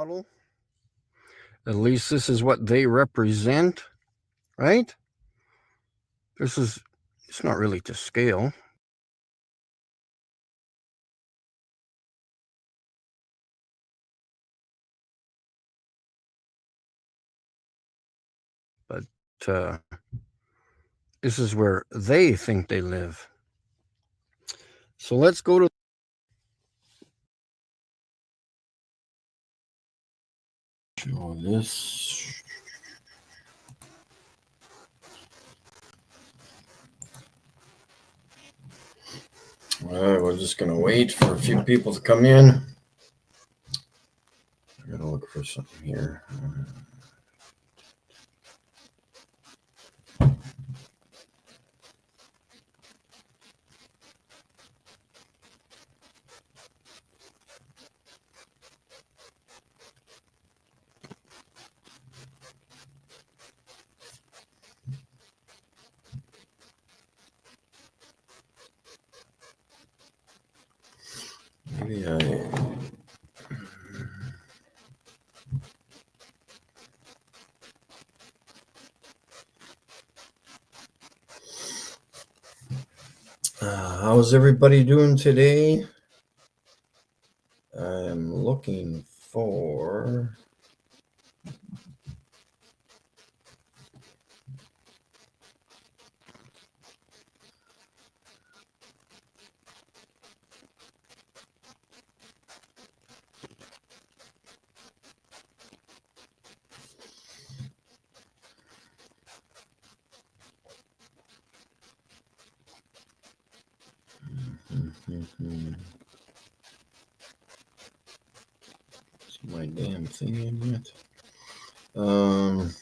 model. At least this is what they represent, right? It's not really to scale. But this is where they think they live. So let's go to show this. All right, we're just going to wait for a few people to come in. I got to look for something here. Maybe how's everybody doing today? I'm looking for Is my damn thing in yet? Of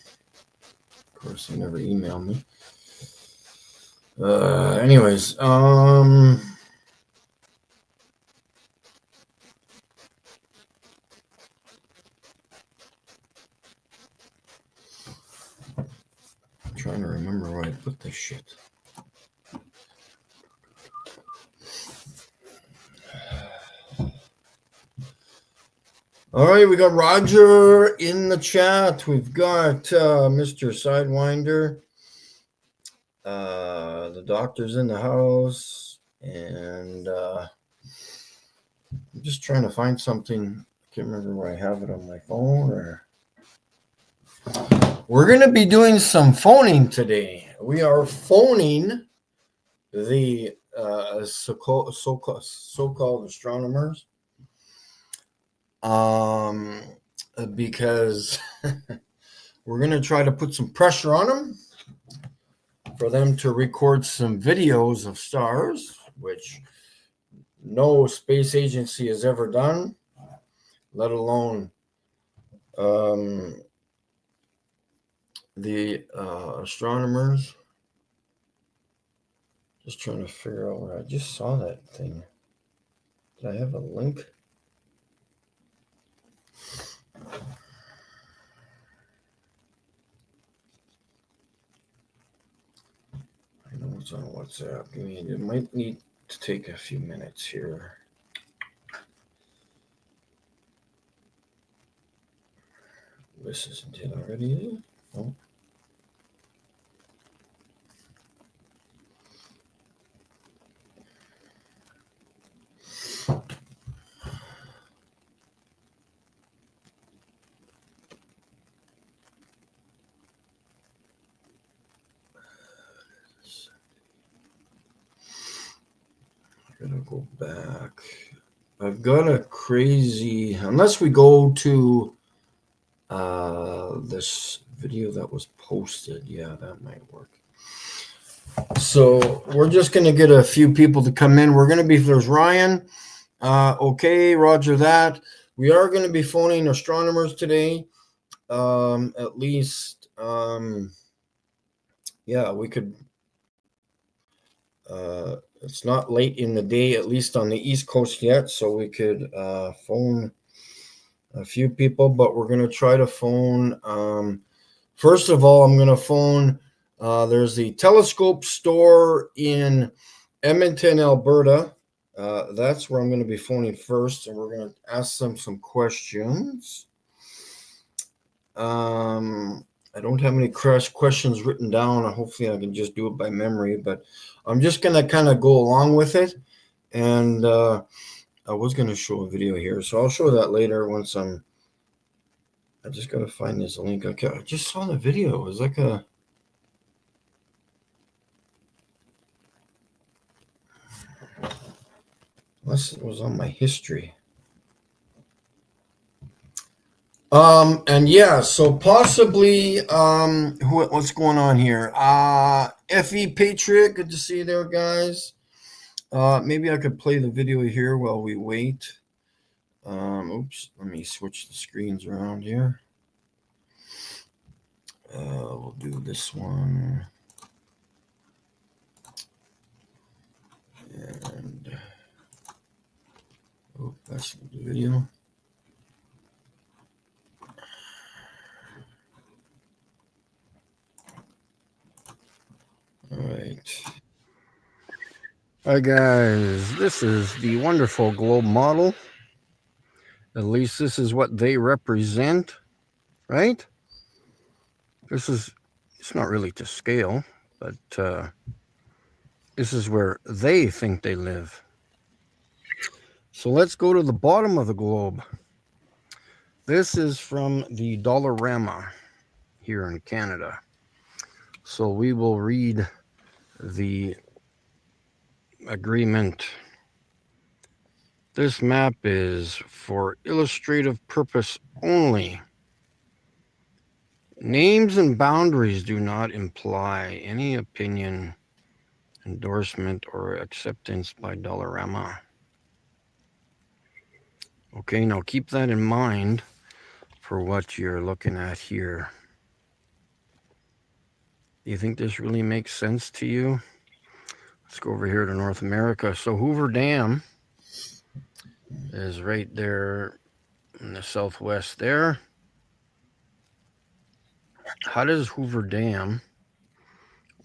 course, they never email me. Anyways, I'm trying to remember where I put this shit. All right, we got Roger in the chat. We've got Mr. Sidewinder. The doctor's in the house, and I'm just trying to find something. I can't remember where I have it on my phone. We're going to be doing some phoning today. We are phoning the so-called astronomers. Because we're going to try to put some pressure on them for them to record some videos of stars, which no space agency has ever done, let alone the astronomers. Just trying to figure out where I just saw that thing. Did I have a link? I know it's on WhatsApp. It might need to take a few minutes here. This isn't it already, is it? Oh. I'm gonna go back. I've got a crazy, unless we go to this video that was posted. Yeah, that might work. So we're just going to get a few people to come in. We're going to be, there's Ryan. Okay, roger that. We are going to be phoning astronomers today. At least, yeah, we could, it's not late in the day, at least on the East Coast yet, so we could phone a few people, but we're going to try to phone. First of all, I'm going to phone, there's the telescope store in Edmonton, Alberta. That's where I'm going to be phoning first, and we're going to ask them some questions. I don't have any questions written down. Hopefully, I can just do it by memory. But I'm just gonna kind of go along with it. And I was gonna show a video here, so I'll show that later once I'm. I just gotta find this link. Okay, I just saw the video. It was like a. Unless it was on my history. And yeah, so possibly what's going on here? FE Patriot, good to see you there, guys. Maybe I could play the video here while we wait. Oops, let me switch the screens around here. We'll do this one. And oh, that's the video. All right. Hi guys, this is the wonderful globe model. At least this is what they represent, right? It's not really to scale, but this is where they think they live. So let's go to the bottom of the globe. This is from the Dollarama here in Canada. So we will read the agreement. This map is for illustrative purpose only. Names and boundaries do not imply any opinion, endorsement, or acceptance by Dollarama. Okay, now keep that in mind for what you're looking at here. Do you think this really makes sense to you? Let's go over here to North America. So Hoover Dam is right there in the southwest there. How does Hoover Dam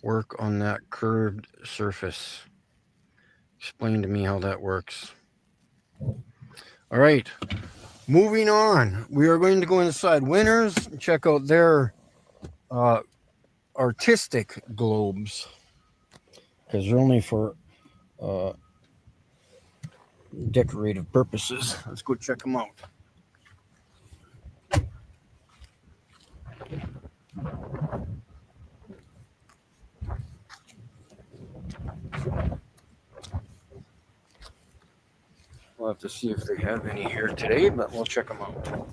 work on that curved surface? Explain to me how that works. All right, moving on. We are going to go inside Winners and check out their artistic globes, because they're only for decorative purposes. Let's go check them out. We'll have to see if they have any here today, but we'll check them out.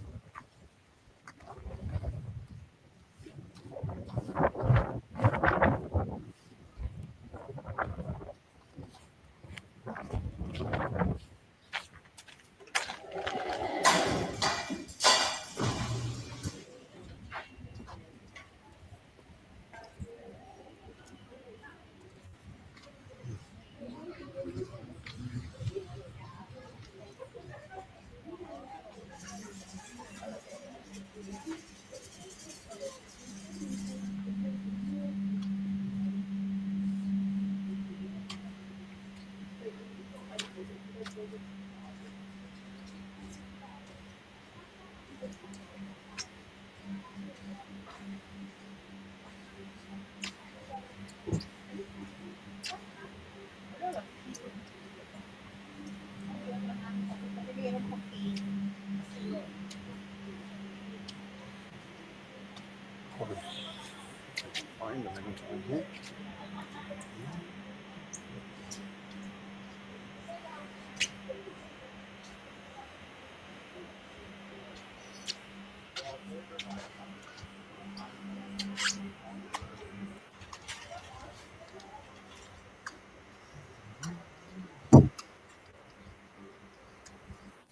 Find them anytime here.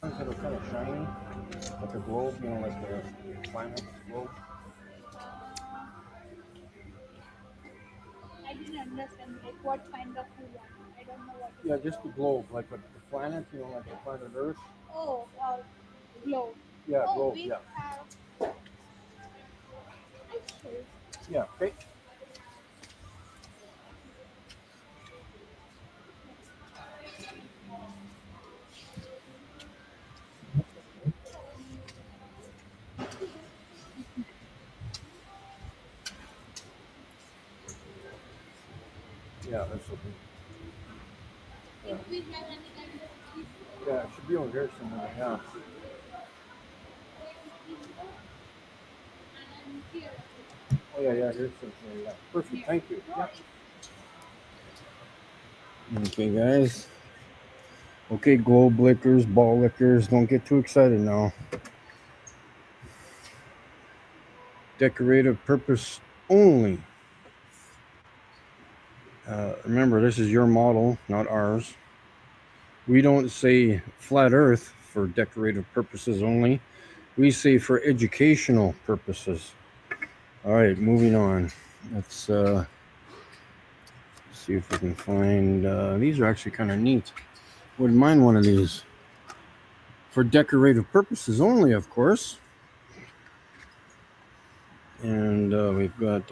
That are kind of shiny, like a globe, you know, like the planet globe. I didn't understand like what kind of you want. I don't know what. Yeah, just the globe, like the planet, you know, like the planet Earth. Oh, globe. Yeah, Oh, globe, we yeah. have. Actually, Yeah, okay. Yeah, that's okay. Yeah, it should be over here somewhere. Yeah. Oh yeah, yeah. Here's something. Yeah. Perfect. Thank you. Yeah. Okay, guys. Okay, globe lickers, ball lickers. Don't get too excited now. Decorative purpose only. Remember, this is your model, not ours. We don't say flat earth for decorative purposes only. We say for educational purposes. All right, moving on. Let's see if we can find, these are actually kind of neat. Wouldn't mind one of these. For decorative purposes only, of course. And we've got,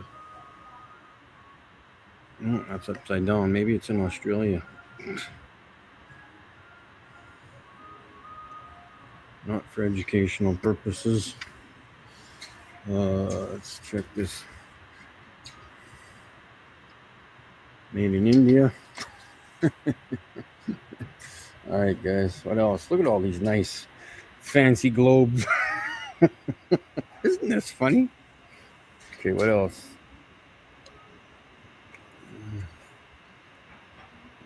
that's upside down. Maybe it's in Australia. Not for educational purposes. Let's check this. Made in India. All right, guys. What else? Look at all these nice, fancy globes. Isn't this funny? Okay, what else?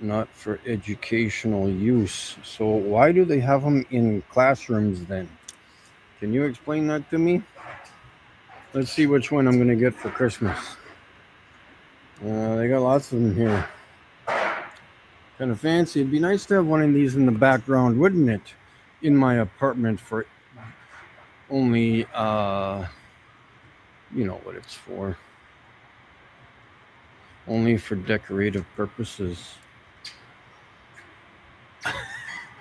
Not for educational use. So why do they have them in classrooms then? Can you explain that to me? Let's see which one I'm going to get for Christmas. They got lots of them here. Kind of fancy. It'd be nice to have one of these in the background, wouldn't it? In my apartment for only, you know what it's for. Only for decorative purposes.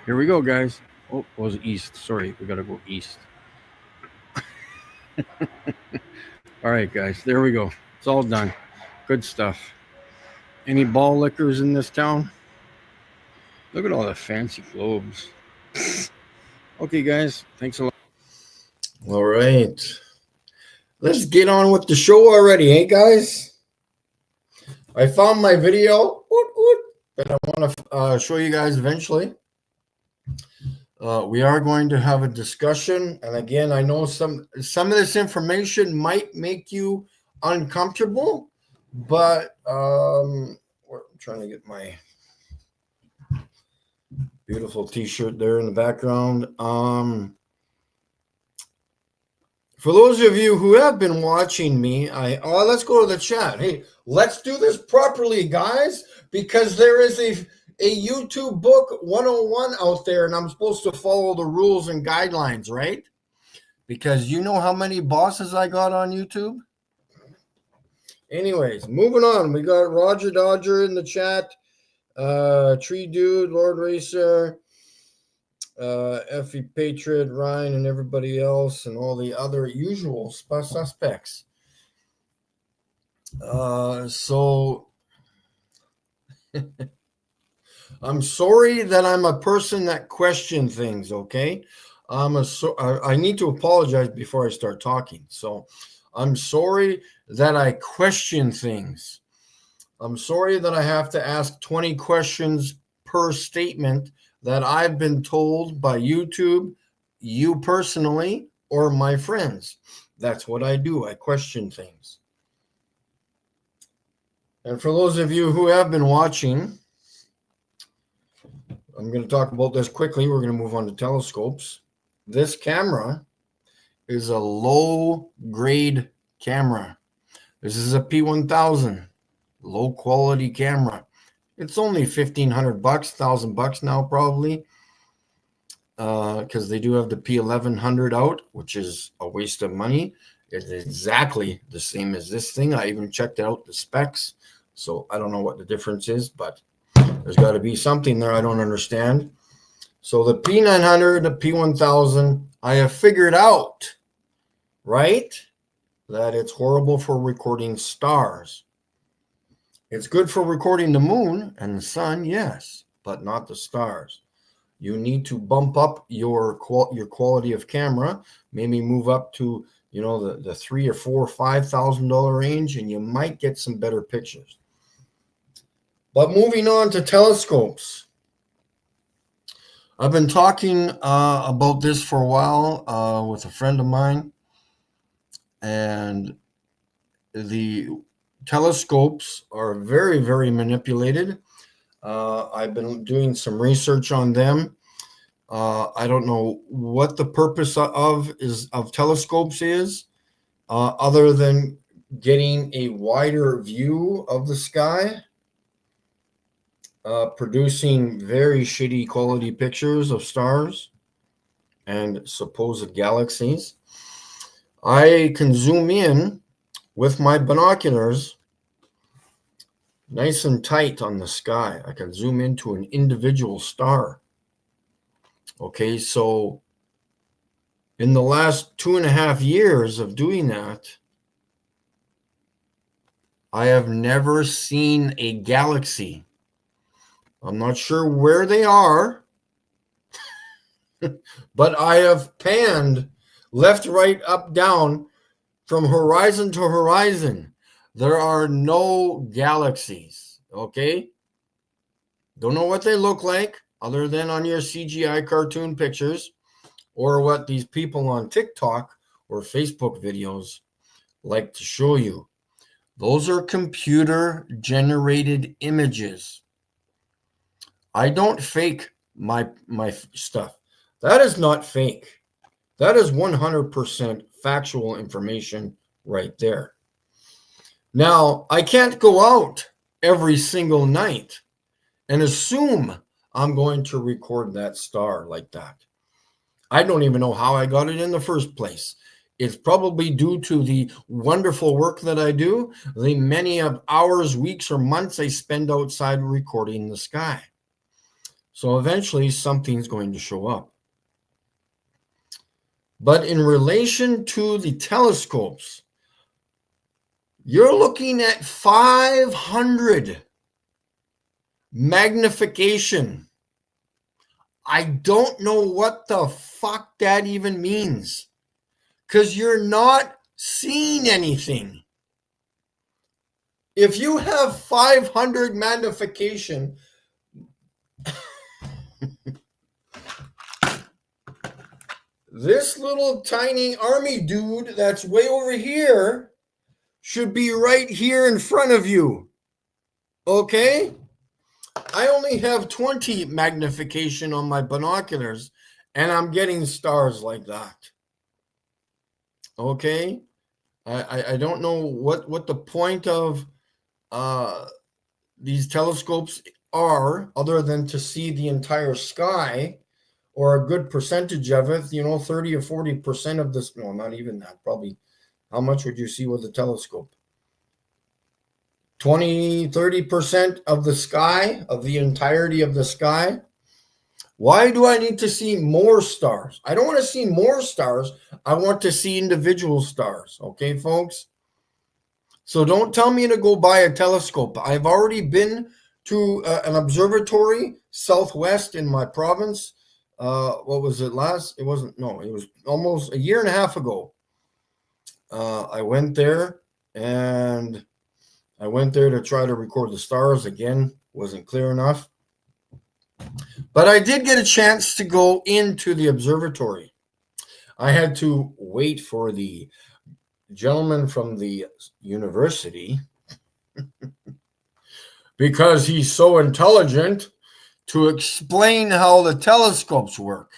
Here we go, guys. Oh, it was east. Sorry, we got to go east. All right, guys. There we go. It's all done. Good stuff. Any ball lickers in this town? Look at all the fancy globes. Okay, guys. Thanks a lot. All right. Let's get on with the show already, hey, guys? I found my video that I want to show you guys eventually. We are going to have a discussion, and again, I know some of this information might make you uncomfortable, but I'm trying to get my beautiful T-shirt there in the background. For those of you who have been watching me, let's go to the chat. Hey, let's do this properly, guys, because there is a YouTube book 101 out there, and I'm supposed to follow the rules and guidelines, right? Because you know how many bosses I got on YouTube? Anyways, moving on. We got Roger Dodger in the chat, Tree Dude, Lord Racer, Effie Patriot, Ryan, and everybody else, and all the other usual suspects. So I'm sorry that I'm a person that questions things, okay? I need to apologize before I start talking. So I'm sorry that I question things. I'm sorry that I have to ask 20 questions per statement that I've been told by YouTube, you personally, or my friends. That's what I do. I question things. And for those of you who have been watching, I'm going to talk about this quickly. We're going to move on to telescopes. This camera is a low-grade camera. This is a P1000, low-quality camera. It's only $1,500, $1,000 now probably, because they do have the P1100 out, which is a waste of money. It's exactly the same as this thing. I even checked out the specs, so I don't know what the difference is, but there's got to be something there I don't understand. So the P900, the P1000, I have figured out, right, that it's horrible for recording stars. It's good for recording the moon and the sun, yes, but not the stars. You need to bump up your quality of camera, maybe move up to, you know, the $3,000 or $4,000 or $5,000 range, and you might get some better pictures. But moving on to telescopes. I've been talking about this for a while with a friend of mine, and the telescopes are very, very manipulated. I've been doing some research on them. I don't know what the purpose of telescopes is, other than getting a wider view of the sky, producing very shitty quality pictures of stars and supposed galaxies. I can zoom in with my binoculars nice and tight on the sky. I can zoom into an individual star. Okay, so in the last 2.5 years of doing that, I have never seen a galaxy. I'm not sure where they are, but I have panned left, right, up, down from horizon to horizon. There are no galaxies, okay? Don't know what they look like other than on your CGI cartoon pictures or what these people on TikTok or Facebook videos like to show you. Those are computer generated images. I don't fake my stuff. That is not fake. That is 100% factual information right there. Now, I can't go out every single night and assume I'm going to record that star like that. I don't even know how I got it in the first place. It's probably due to the wonderful work that I do, the many of hours, weeks, or months I spend outside recording the sky. So eventually something's going to show up. But in relation to the telescopes, you're looking at 500 magnification. I don't know what the fuck that even means, because you're not seeing anything. If you have 500 magnification, this little tiny army dude that's way over here should be right here in front of you. Okay? I only have 20 magnification on my binoculars, and I'm getting stars like that. Okay? I don't know what the point of these telescopes are, other than to see the entire sky, or a good percentage of it, 30 or 40% of this. No, not even that. Probably, how much would you see with a telescope? 20, 30% of the sky, of the entirety of the sky. Why do I need to see more stars? I don't want to see more stars. I want to see individual stars. Okay, folks? So don't tell me to go buy a telescope. I've already been to an observatory southwest in my province. What was it last? It wasn't, no, it was almost a year and a half ago. I went there, and I went there to try to record the stars. Again, wasn't clear enough. But I did get a chance to go into the observatory. I had to wait for the gentleman from the university because he's so intelligent to explain how the telescopes work,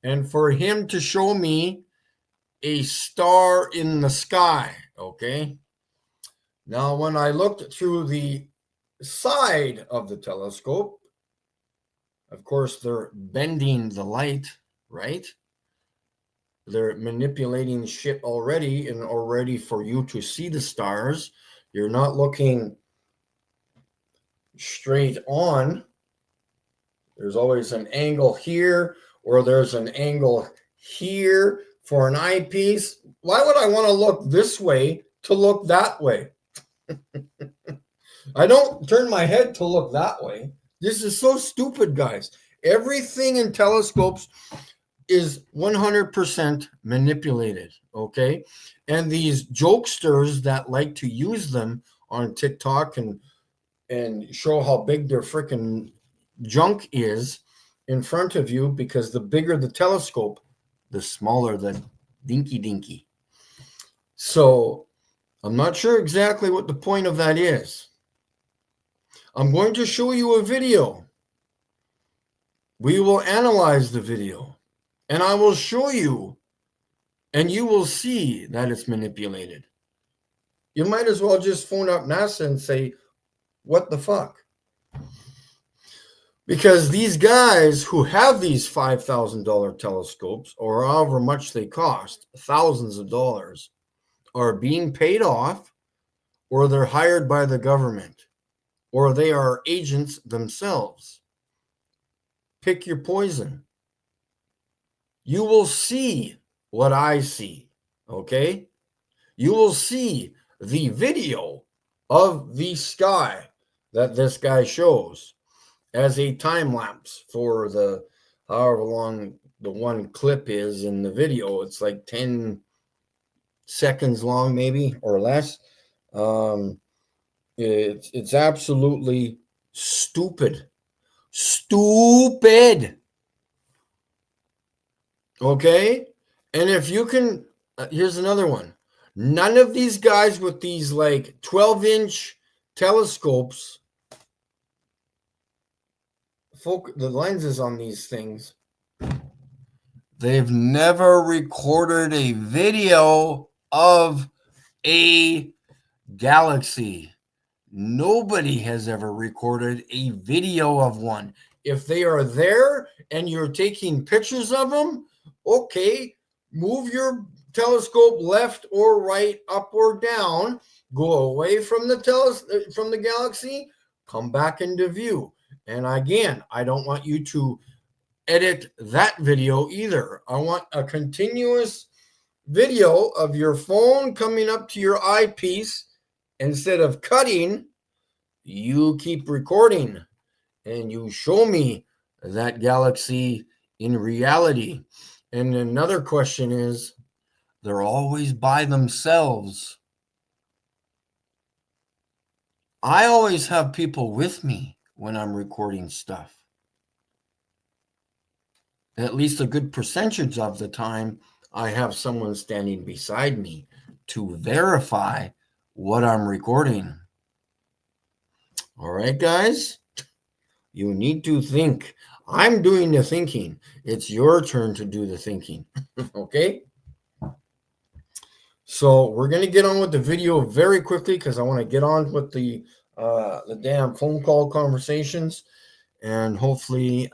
and for him to show me a star in the sky. Okay. Now, when I looked through the side of the telescope, of course, they're bending the light, right? They're manipulating shit already, and already for you to see the stars, you're not looking straight on. There's always an angle here, or there's an angle here for an eyepiece. Why would I want to look this way to look that way? I don't turn my head to look that way. This is so stupid, guys. Everything in telescopes is 100% manipulated, okay? And these jokesters that like to use them on TikTok and and show how big their freaking junk is in front of you, because the bigger the telescope, the smaller the dinky. So I'm not sure exactly what the point of that is. I'm going to show you a video. We will analyze the video, and I will show you, and you will see that it's manipulated. You might as well just phone up NASA and say, what the fuck? Because these guys who have these $5,000 telescopes, or however much they cost, thousands of dollars, are being paid off, or they're hired by the government, or they are agents themselves. Pick your poison. You will see what I see, okay? You will see the video of the sky that this guy shows as a time lapse for the however long the one clip is in the video. It's like 10 seconds long, maybe, or less. It's absolutely stupid. Okay? And if you can, here's another one. None of these guys with these like 12-inch telescopes, the lenses on these things, they've never recorded a video of a galaxy. Nobody has ever recorded a video of one. If they are there and you're taking pictures of them, okay, move your telescope left or right, up or down, go away from the galaxy, come back into view. And again, I don't want you to edit that video either. I want a continuous video of your phone coming up to your eyepiece. Instead of cutting, you keep recording and you show me that galaxy in reality. And another question is, they're always by themselves. I always have people with me when I'm recording stuff. At least a good percentage of the time, I have someone standing beside me to verify what I'm recording. All right, guys, you need to think. I'm doing the thinking. It's your turn to do the thinking. Okay? So we're going to get on with the video very quickly because I want to get on with the damn phone call conversations, and hopefully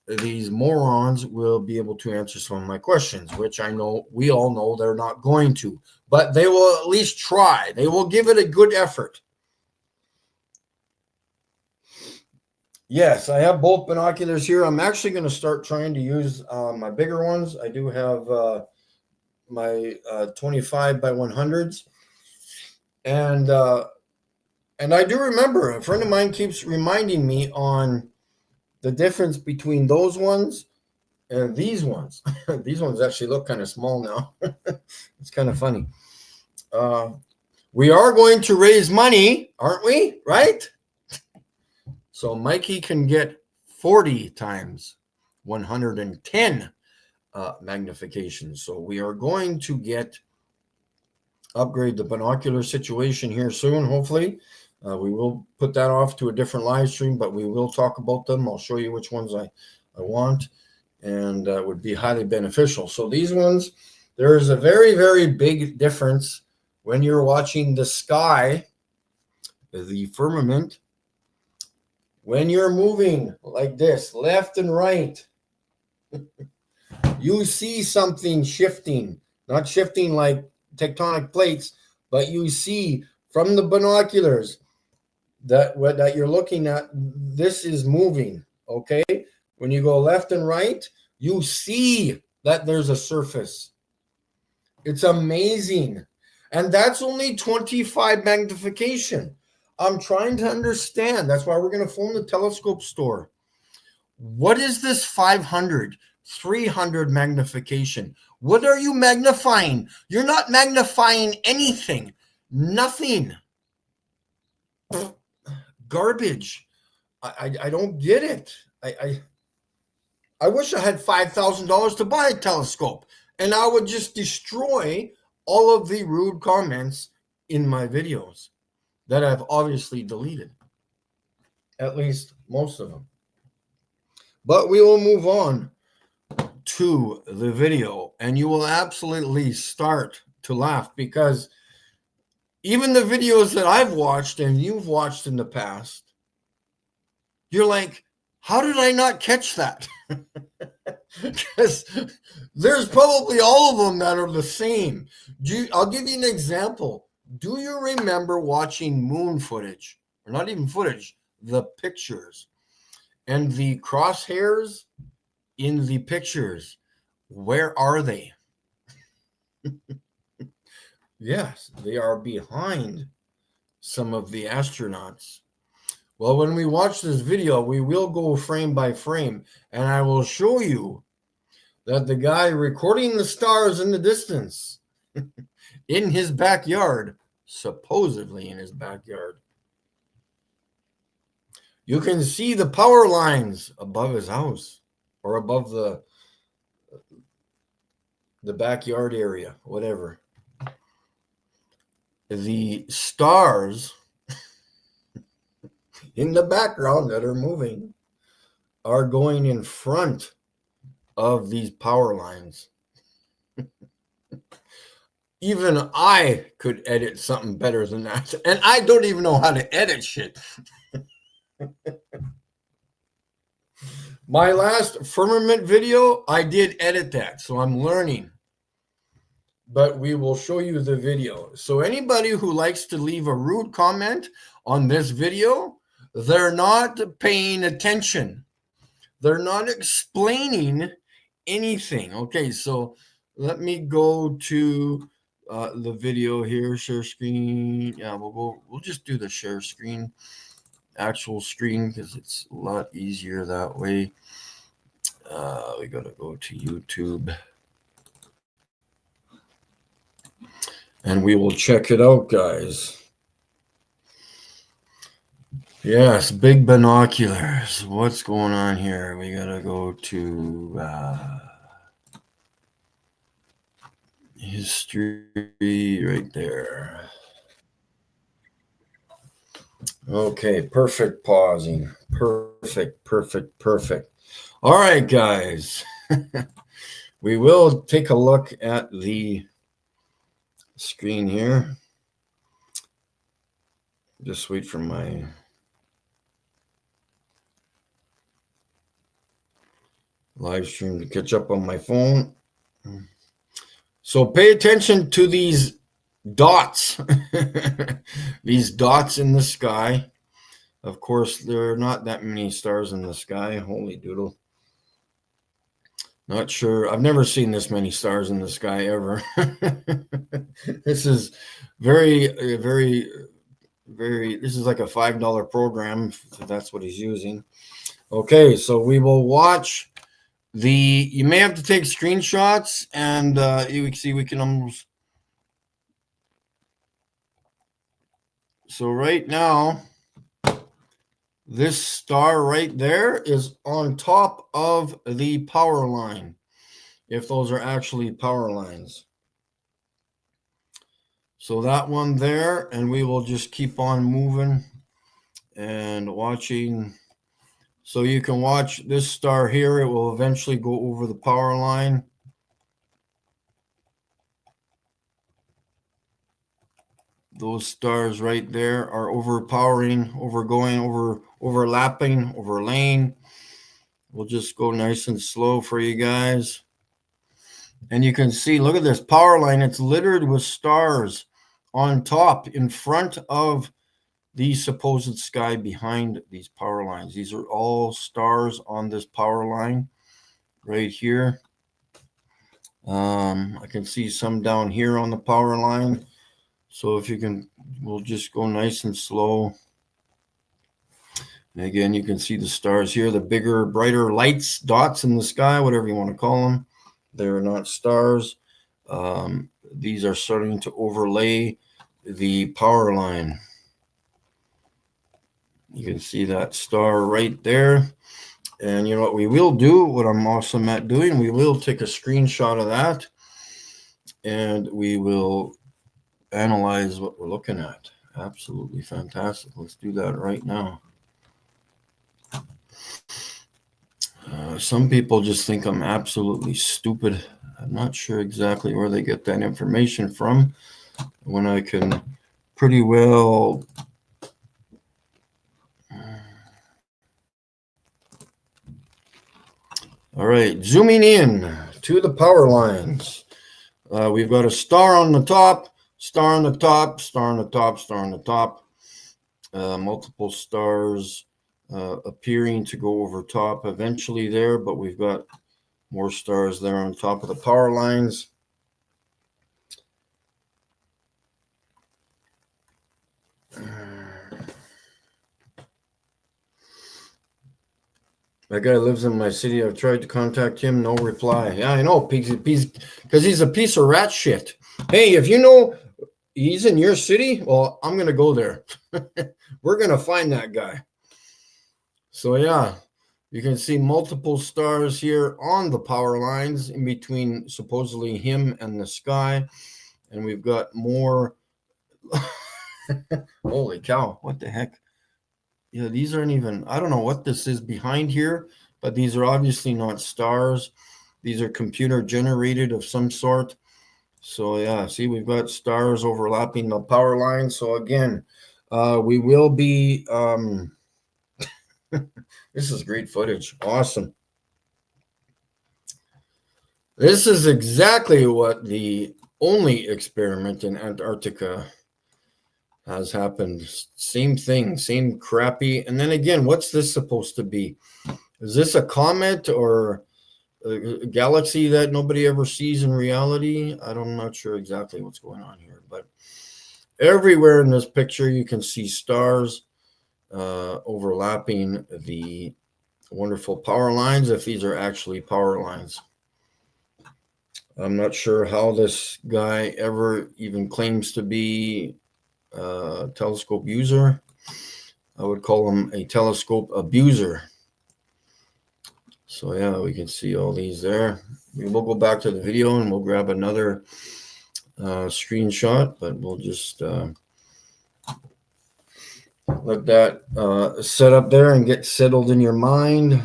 these morons will be able to answer some of my questions, which I know we all know they're not going to, but they will at least try. They will give it a good effort. Yes, I have both binoculars here. I'm actually going to start trying to use my bigger ones. I do have my 25 by 100s, and I do remember a friend of mine keeps reminding me on the difference between those ones and these ones. These ones actually look kind of small now. It's kind of funny. We are going to raise money, aren't we? Right? So Mikey can get 40 times 110 magnification. So we are going to upgrade the binocular situation here soon, hopefully. We will put that off to a different live stream, but we will talk about them. I'll show you which ones I want, and would be highly beneficial. So these ones, there is a very, very big difference when you're watching the sky, the firmament. When you're moving like this, left and right, you see something shifting, not shifting like tectonic plates, but you see from the binoculars that you're looking at, this is moving, okay? When you go left and right, you see that there's a surface. It's amazing. And that's only 25 magnification. I'm trying to understand. That's why we're going to phone the telescope store. What is this 500, 300 magnification? What are you magnifying? You're not magnifying anything. Nothing. garbage. I don't get it. I wish I had $5,000 to buy a telescope, and I would just destroy all of the rude comments in my videos that I've obviously deleted, at least most of them. But we will move on to the video, and you will absolutely start to laugh, because even the videos that I've watched and you've watched in the past, you're like, how did I not catch that? Because there's probably all of them that are the same. I'll give you an example. Do you remember watching moon footage, or not even footage, the pictures, and the crosshairs in the pictures? Where are they? Yes, they are behind some of the astronauts. Well, when we watch this video, we will go frame by frame, and I will show you that the guy recording the stars in the distance in his backyard, supposedly in his backyard, you can see the power lines above his house, or above the backyard area, whatever. The stars in the background that are moving are going in front of these power lines. Even I could edit something better than that. And I don't even know how to edit shit. My last firmament video, I did edit that, so I'm learning. But we will show you the video. So anybody who likes to leave a rude comment on this video, they're not paying attention. They're not explaining anything. Okay, so let me go to the video here, share screen. Yeah, we'll just do the share screen, actual screen, because it's a lot easier that way. We gotta go to YouTube, and we will check it out, guys. Yes, big binoculars. What's going on here? We gotta go to history right there. Okay, perfect pausing. Perfect. All right, guys. We will take a look at the screen here. Just wait for my live stream to catch up on my phone. So pay attention to these dots. These dots in the sky. Of course, there are not that many stars in the sky. Holy doodle. Not sure. I've never seen this many stars in the sky ever. This is very, this is like a $5 program, if that's what he's using. Okay, so we will watch you may have to take screenshots, and you can see we can almost. So right now, this star right there is on top of the power line, if those are actually power lines. So that one there, and we will just keep on moving and watching. So you can watch this star here. It will eventually go over the power line. Those stars right there are overpowering, overlapping, overlaying. We'll just go nice and slow for you guys. And you can see, look at this power line. It's littered with stars on top, in front of the supposed sky behind these power lines. These are all stars on this power line right here. I can see some down here on the power line. So if you can, we'll just go nice and slow. And again, you can see the stars here, the bigger, brighter lights, dots in the sky, whatever you want to call them. They're not stars. These are starting to overlay the power line. You can see that star right there. And you know what we will do, what I'm awesome at doing, we will take a screenshot of that and we will analyze what we're looking at. Absolutely fantastic. Let's do that right now. Some people just think I'm absolutely stupid. I'm not sure exactly where they get that information from when I can pretty well all right, zooming in to the power lines. We've got a star on the top, star on the top, star on the top, star on the top. Multiple stars appearing to go over top eventually there, but we've got more stars there on top of the power lines. That guy lives in my city. I've tried to contact him, no reply. Yeah, I know, because he's a piece of rat shit. Hey, if you know he's in your city, well, I'm going to go there. We're going to find that guy. So, yeah, you can see multiple stars here on the power lines in between supposedly him and the sky. And we've got more. Holy cow, what the heck? Yeah, these aren't even, I don't know what this is behind here, but these are obviously not stars. These are computer generated of some sort. So yeah, see, we've got stars overlapping the power line. So again, we will be, this is great footage. Awesome. This is exactly what the only experiment in Antarctica has happened. Same thing, same crappy. And then again, what's this supposed to be? Is this a comet or a galaxy that nobody ever sees in reality? I'm not sure exactly what's going on here, but everywhere in this picture you can see stars overlapping the wonderful power lines, if these are actually power lines. I'm not sure how this guy ever even claims to be a telescope user. I would call him a telescope abuser. So yeah, we can see all these there. We will go back to the video and we'll grab another screenshot, but we'll just let that set up there and get settled in your mind.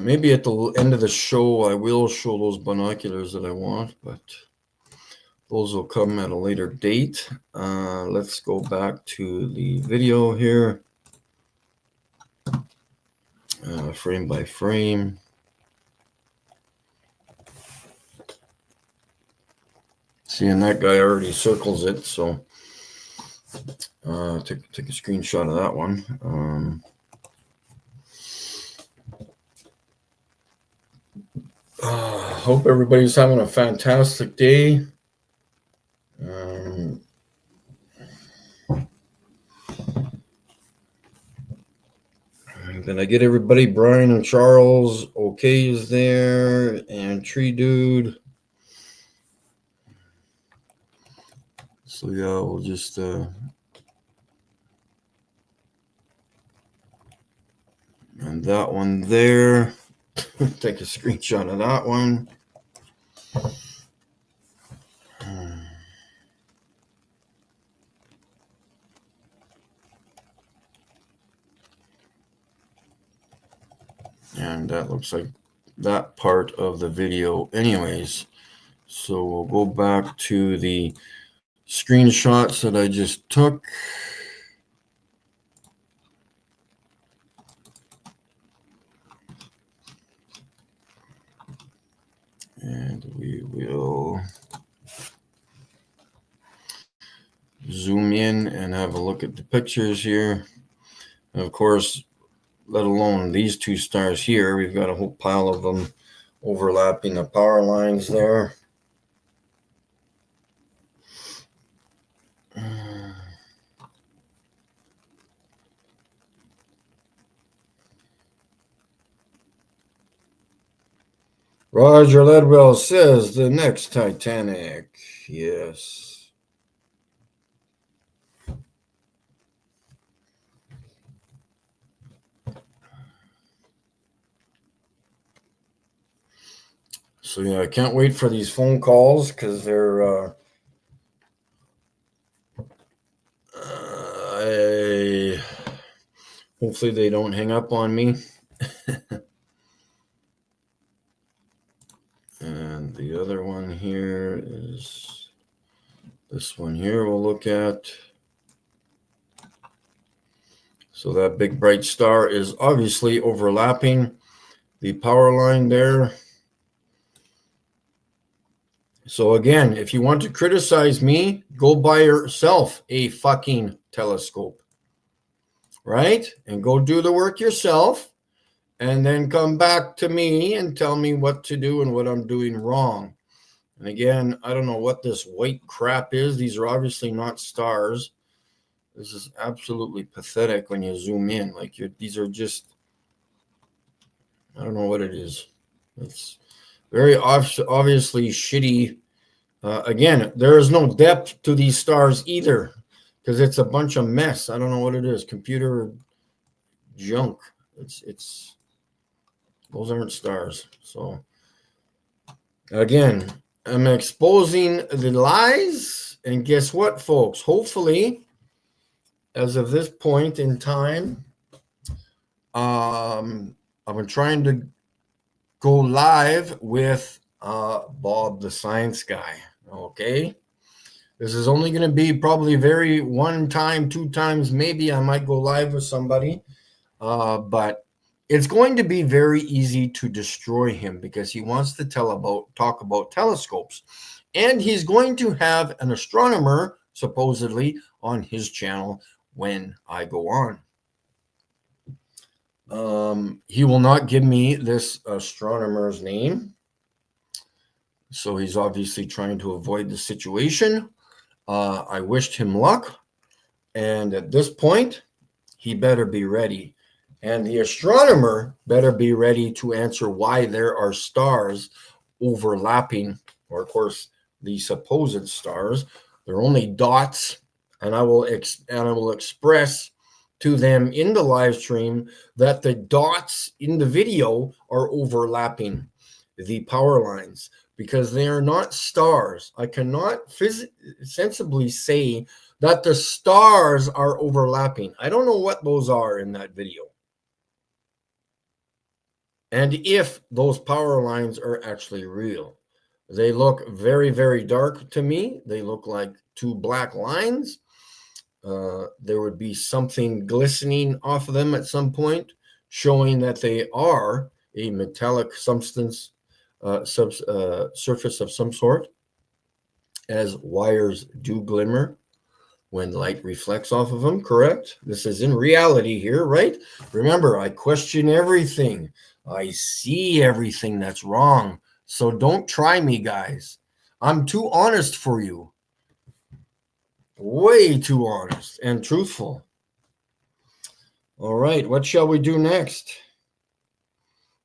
Maybe at the end of the show, I will show those binoculars that I want, but those will come at a later date. Let's go back to the video here, frame by frame. Seeing that guy already circles it, so take a screenshot of that one. Hope everybody's having a fantastic day. Did I get everybody? Brian and Charles, okay, is there, and Tree Dude. So yeah, we'll just and that one there. Take a screenshot of that one. And that looks like that part of the video anyways. So we'll go back to the screenshots that I just took. And we will zoom in and have a look at the pictures here. And of course, let alone these two stars here, we've got a whole pile of them overlapping the power lines there. Roger Ledwell says the next Titanic. Yes. So yeah, I can't wait for these phone calls because they're hopefully they don't hang up on me. And the other one here is this one here we'll look at. So that big bright star is obviously overlapping the power line there. So again, if you want to criticize me, go buy yourself a fucking telescope, right? And go do the work yourself and then come back to me and tell me what to do and what I'm doing wrong. And again, I don't know what this white crap is. These are obviously not stars. This is absolutely pathetic when you zoom in. Like these are just, I don't know what it is. It's very obviously shitty. Again, there is no depth to these stars either because it's a bunch of mess. I don't know what it is. Computer junk. It's those aren't stars. So again, I'm exposing the lies. And guess what, folks? Hopefully, as of this point in time, I've been trying to go live with Bob the Science Guy. Okay. This is only going to be probably very one time, two times, maybe I might go live with somebody. But it's going to be very easy to destroy him because he wants to talk about telescopes. And he's going to have an astronomer, supposedly, on his channel when I go on. He will not give me this astronomer's name. So he's obviously trying to avoid the situation. I wished him luck. And at this point, he better be ready. And the astronomer better be ready to answer why there are stars overlapping, or of course, the supposed stars. They're only dots, and I will express to them in the live stream that the dots in the video are overlapping the power lines because they are not stars. I cannot sensibly say that the stars are overlapping. I don't know what those are in that video. And if those power lines are actually real. They look very, very dark to me. They look like two black lines. There would be something glistening off of them at some point, showing that they are a metallic substance, surface of some sort, as wires do glimmer when light reflects off of them, correct? This is in reality here, right? Remember, I question everything. I see everything that's wrong. So don't try me, guys. I'm too honest for you. Way too honest and truthful. All right, what shall we do next?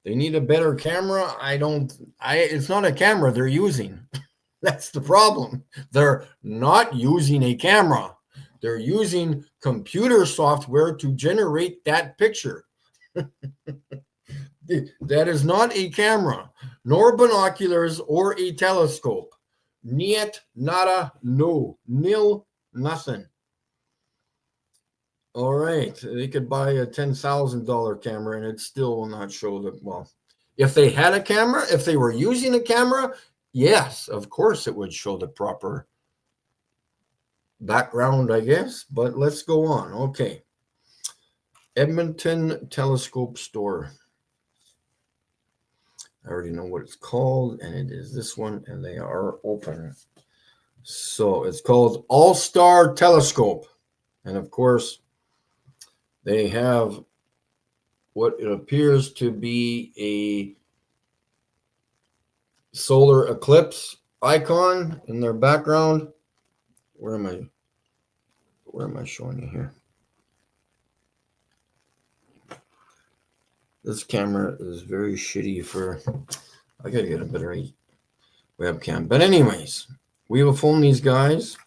They need a better camera. It's not a camera they're using. That's the problem. They're not using a camera. They're using computer software to generate that picture. That is not a camera, nor binoculars or a telescope. Niet, nada, no, nil, nothing. All right, they could buy a $10,000 camera and it still will not show the, well, if they had a camera, if they were using a camera, yes, of course it would show the proper background, I guess, but let's go on. Okay. Edmonton Telescope Store. I already know what it's called, and it is this one, and they are open. So it's called All-Star Telescope. And of course, they have what it appears to be a solar eclipse icon in their background. Where am I showing you here? This camera is very shitty for I gotta get a better webcam. But anyways, we will phone these guys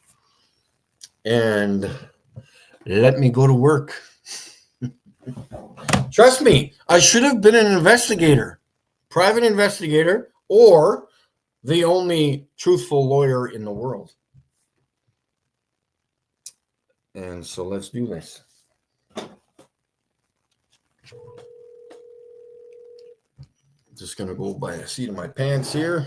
and let me go to work. Trust me, I should have been an investigator, private investigator, or the only truthful lawyer in the world. And so let's do this. Just gonna go by the seat of my pants here.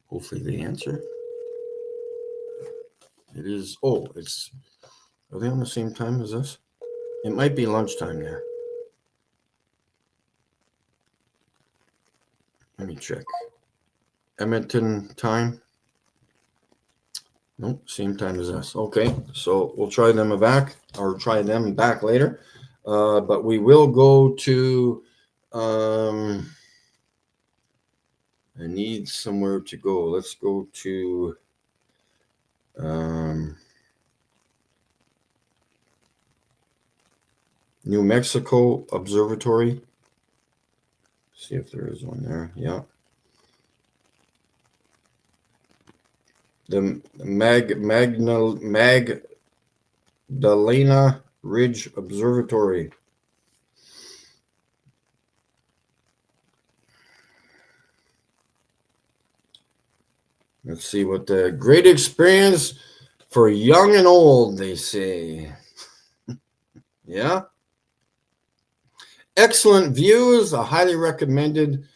Hopefully they answer. It is, are they on the same time as us? It might be lunchtime there. Let me check. Edmonton time. Nope, same time as us. Okay, so we'll try them back later. But we will go to, I need somewhere to go. Let's go to, New Mexico Observatory. See if there is one there. Yeah. The Magdalena Ridge Observatory. Let's see what the great experience for young and old, they say. Yeah. Excellent views. I highly recommend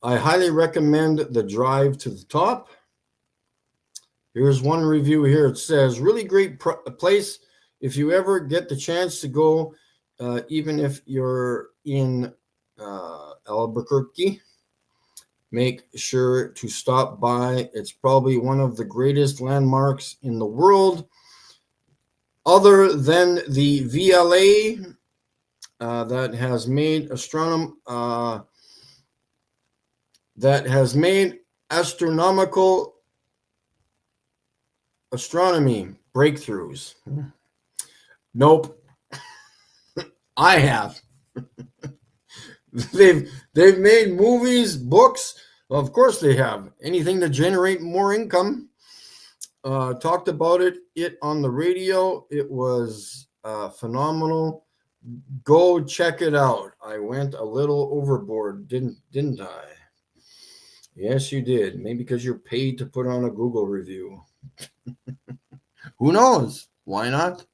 the drive to the top. Here's one review here. It says, really great place. If you ever get the chance to go, even if you're in Albuquerque, make sure to stop by. It's probably one of the greatest landmarks in the world, other than the VLA that has made astronomical astronomy breakthroughs. Nope. I have. They've made movies, books. Well, of course they have. Anything to generate more income. Talked about it on the radio. It was phenomenal. Go check it out. I went a little overboard, didn't I? Yes, you did. Maybe because you're paid to put on a Google review. Who knows? Why not?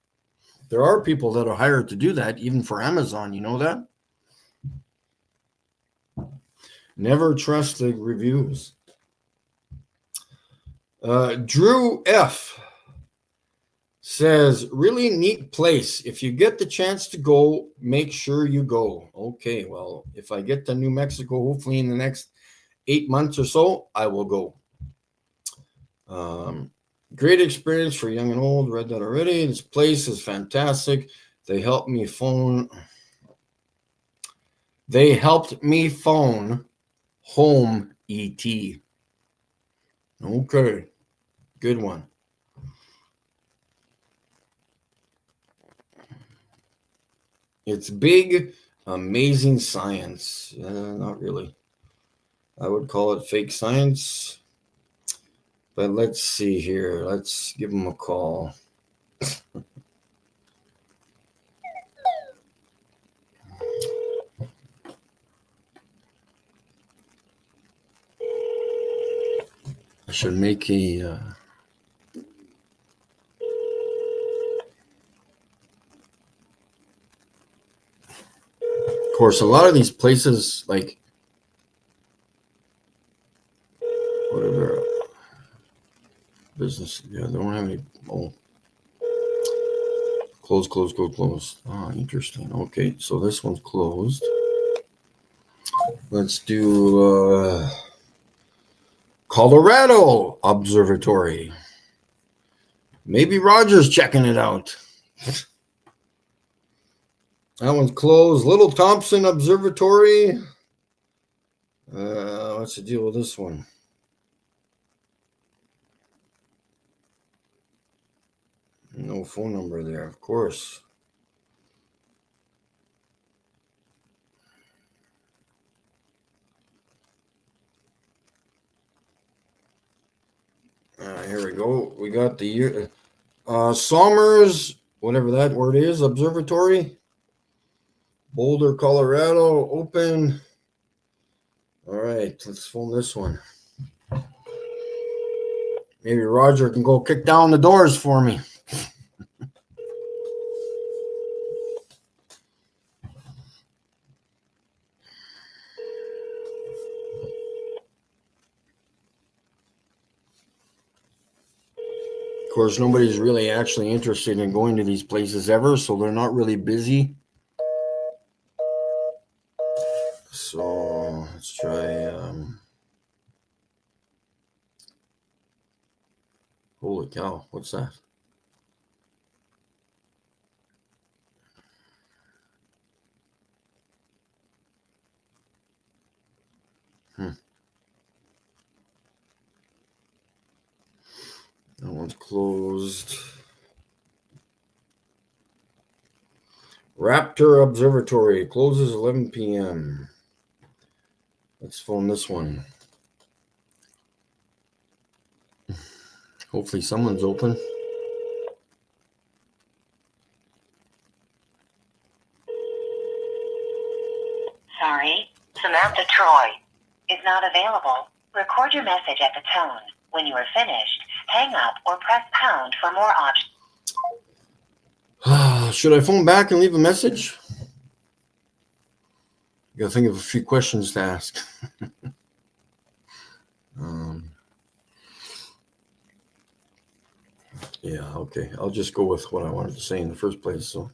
There are people that are hired to do that, even for Amazon. You know that? Never trust the reviews. Drew F. says, really neat place. If you get the chance to go, make sure you go. Okay, well, if I get to New Mexico, hopefully in the next 8 months or so, I will go. Great experience for young and old. Read that already. This place is fantastic. They helped me phone home ET. Okay, good one. It's big, amazing science. Not really. I would call it fake science. But let's see here. Let's give them a call. I should make a... Of course, a lot of these places, like... whatever... business, yeah, they don't have any... Oh. Close. Ah, interesting. Okay, so this one's closed. Let's do... Colorado Observatory. Maybe Roger's checking it out. That one's closed. Little Thompson Observatory. What's the deal with this one? No phone number there, of course. Here we go. We got the year. Somers, whatever that word is, Observatory, Boulder, Colorado, open. All right, let's phone this one. Maybe Roger can go kick down the doors for me. Of course, nobody's really actually interested in going to these places ever, so they're not really busy. So let's try. Holy cow, what's that? That one's closed. Raptor Observatory closes 11 p.m. Let's phone this one. Hopefully someone's open. Sorry, Samantha Troy is not available. Record your message at the tone. When you are finished, hang up or press pound for more options. Should I phone back and leave a message? I gotta think of a few questions to ask. Yeah, okay. I'll just go with what I wanted to say in the first place. So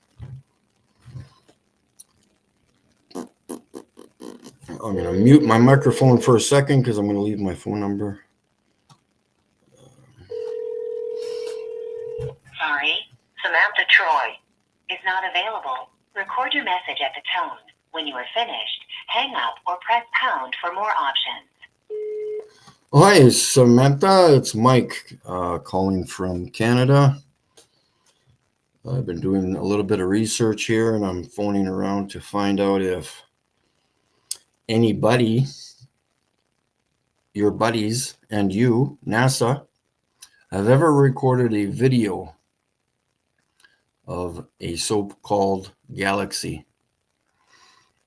I'm going to mute my microphone for a second because I'm going to leave my phone number. Sorry, Samantha Troy is not available. Record your message at the tone. When you are finished, hang up or press pound for more options. Hi, Samantha. It's Mike calling from Canada. I've been doing a little bit of research here, and I'm phoning around to find out if anybody, your buddies, and you, NASA, have ever recorded a video of a so-called galaxy.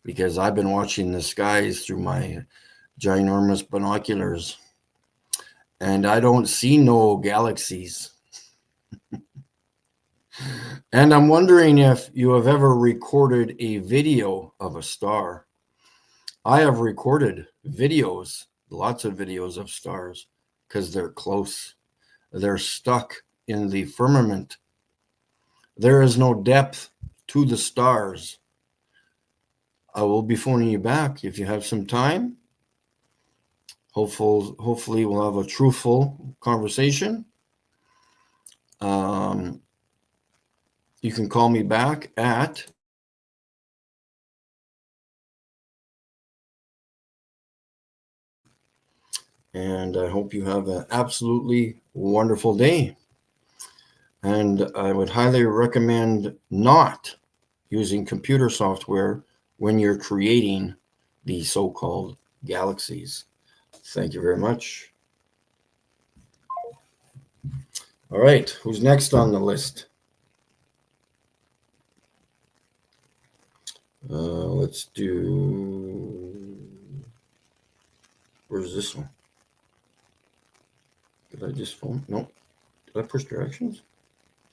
Because I've been watching the skies through my ginormous binoculars, and I don't see no galaxies. And I'm wondering if you have ever recorded a video of a star. I have recorded videos, lots of videos of stars, because they're close. They're stuck in the firmament. There is no depth to the stars. I will be phoning you back if you have some time. Hopefully we'll have a truthful conversation. You can call me back at and I hope you have an absolutely wonderful day. And I would highly recommend not using computer software when you're creating the so-called galaxies. Thank you very much. All right, who's next on the list? Let's do, where's this one? Did I just phone? Nope. Did I push directions?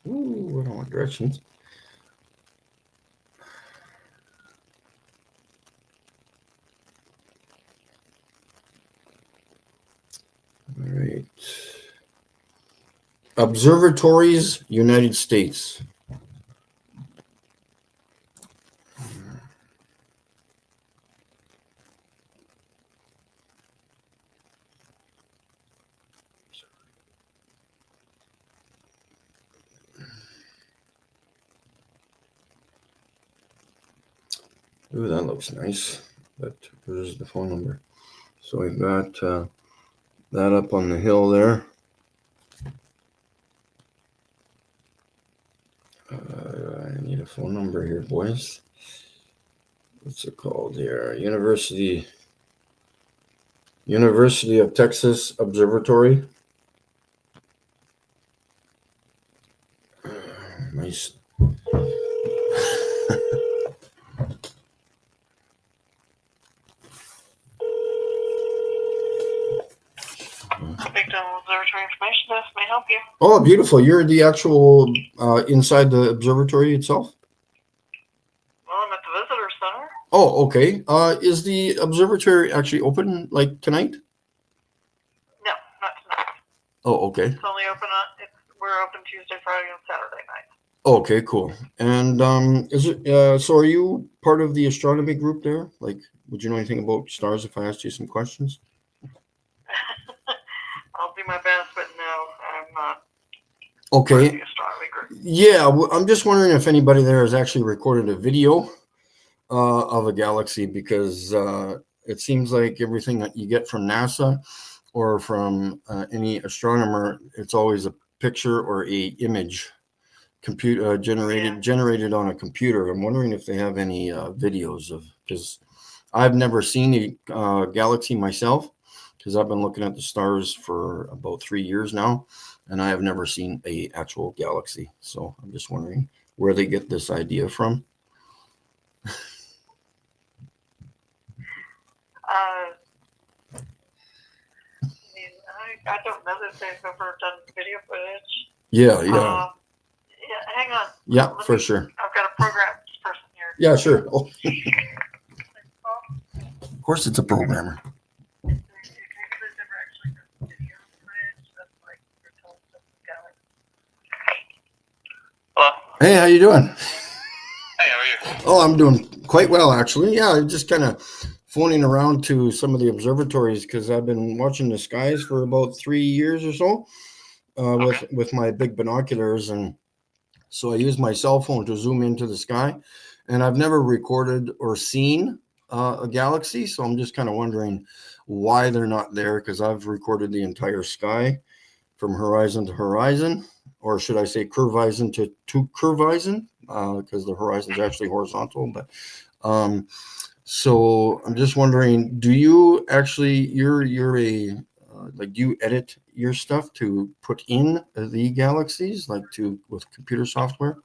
Ooh, I don't want directions. All right. Observatories, United States. Ooh, that looks nice. But where's the phone number? So we've got that up on the hill there. I need a phone number here, boys. What's it called here? University of Texas Observatory. Nice. Victim Observatory Information Desk, may I help you? Oh, beautiful. You're the actual inside the observatory itself? Well, I'm at the visitor center. Oh, okay. Is the observatory actually open like tonight? No, not tonight. Oh, okay. It's only open we're open Tuesday, Friday, and Saturday night. Okay, cool. And is it so are you part of the astronomy group there? Like, would you know anything about stars if I asked you some questions? I'll do my best, but no, I'm not part of Okay. the astronomy group. Yeah, I'm just wondering if anybody there has actually recorded a video of a galaxy, because it seems like everything that you get from NASA or from any astronomer, it's always a picture or a image computer generated on a computer. I'm wondering if they have any videos of, because I've never seen a galaxy myself, because I've been looking at the stars for about 3 years now, and I have never seen a actual galaxy. So I'm just wondering where they get this idea from. I don't know that they've ever done video footage. Yeah. Yeah, hang on. Yeah, for sure. I've got a programs person here. Yeah, sure. Oh. Of course, it's a programmer. Hello. Hey, how you doing? Hey, how are you? Oh, I'm doing quite well, actually. Yeah, just kind of phoning around to some of the observatories because I've been watching the skies for about 3 years or so with my big binoculars, and so I use my cell phone to zoom into the sky, and I've never recorded or seen a galaxy, so I'm just kind of wondering why they're not there, because I've recorded the entire sky from horizon to horizon, or should I say curvizon to curvizon, because the horizon is actually horizontal. But so I'm just wondering, do you actually you're a like, do you edit your stuff to put in the galaxies, like with computer software?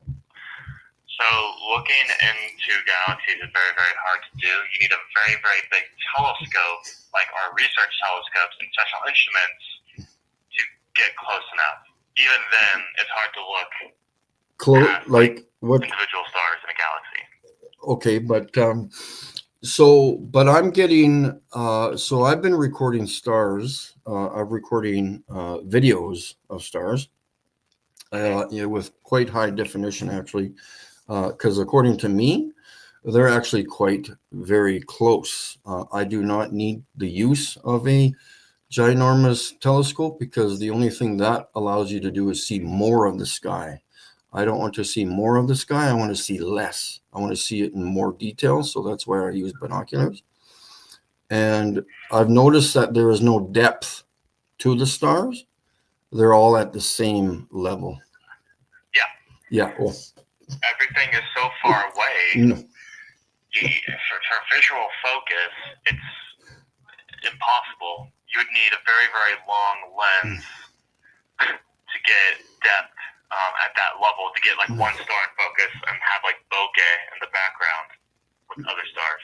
So looking into galaxies is very, very hard to do. You need a very, very big telescope, like our research telescopes and special instruments, to get close enough. Even then, it's hard to look at Like what? individual stars in a galaxy. Okay, but I'm getting so I've been recording stars. I'm recording videos of stars, with quite high definition, actually, because according to me, they're actually quite very close. I do not need the use of a ginormous telescope, because the only thing that allows you to do is see more of the sky. I don't want to see more of the sky. I want to see less. I want to see it in more detail. So that's why I use binoculars. And I've noticed that there is no depth to the stars. They're all at the same level. Yeah. Yeah. Well, everything is so far away. No. For visual focus, it's impossible. You would need a very, very long lens to get depth at that level, to get like one star in focus and have like bokeh in the background with other stars.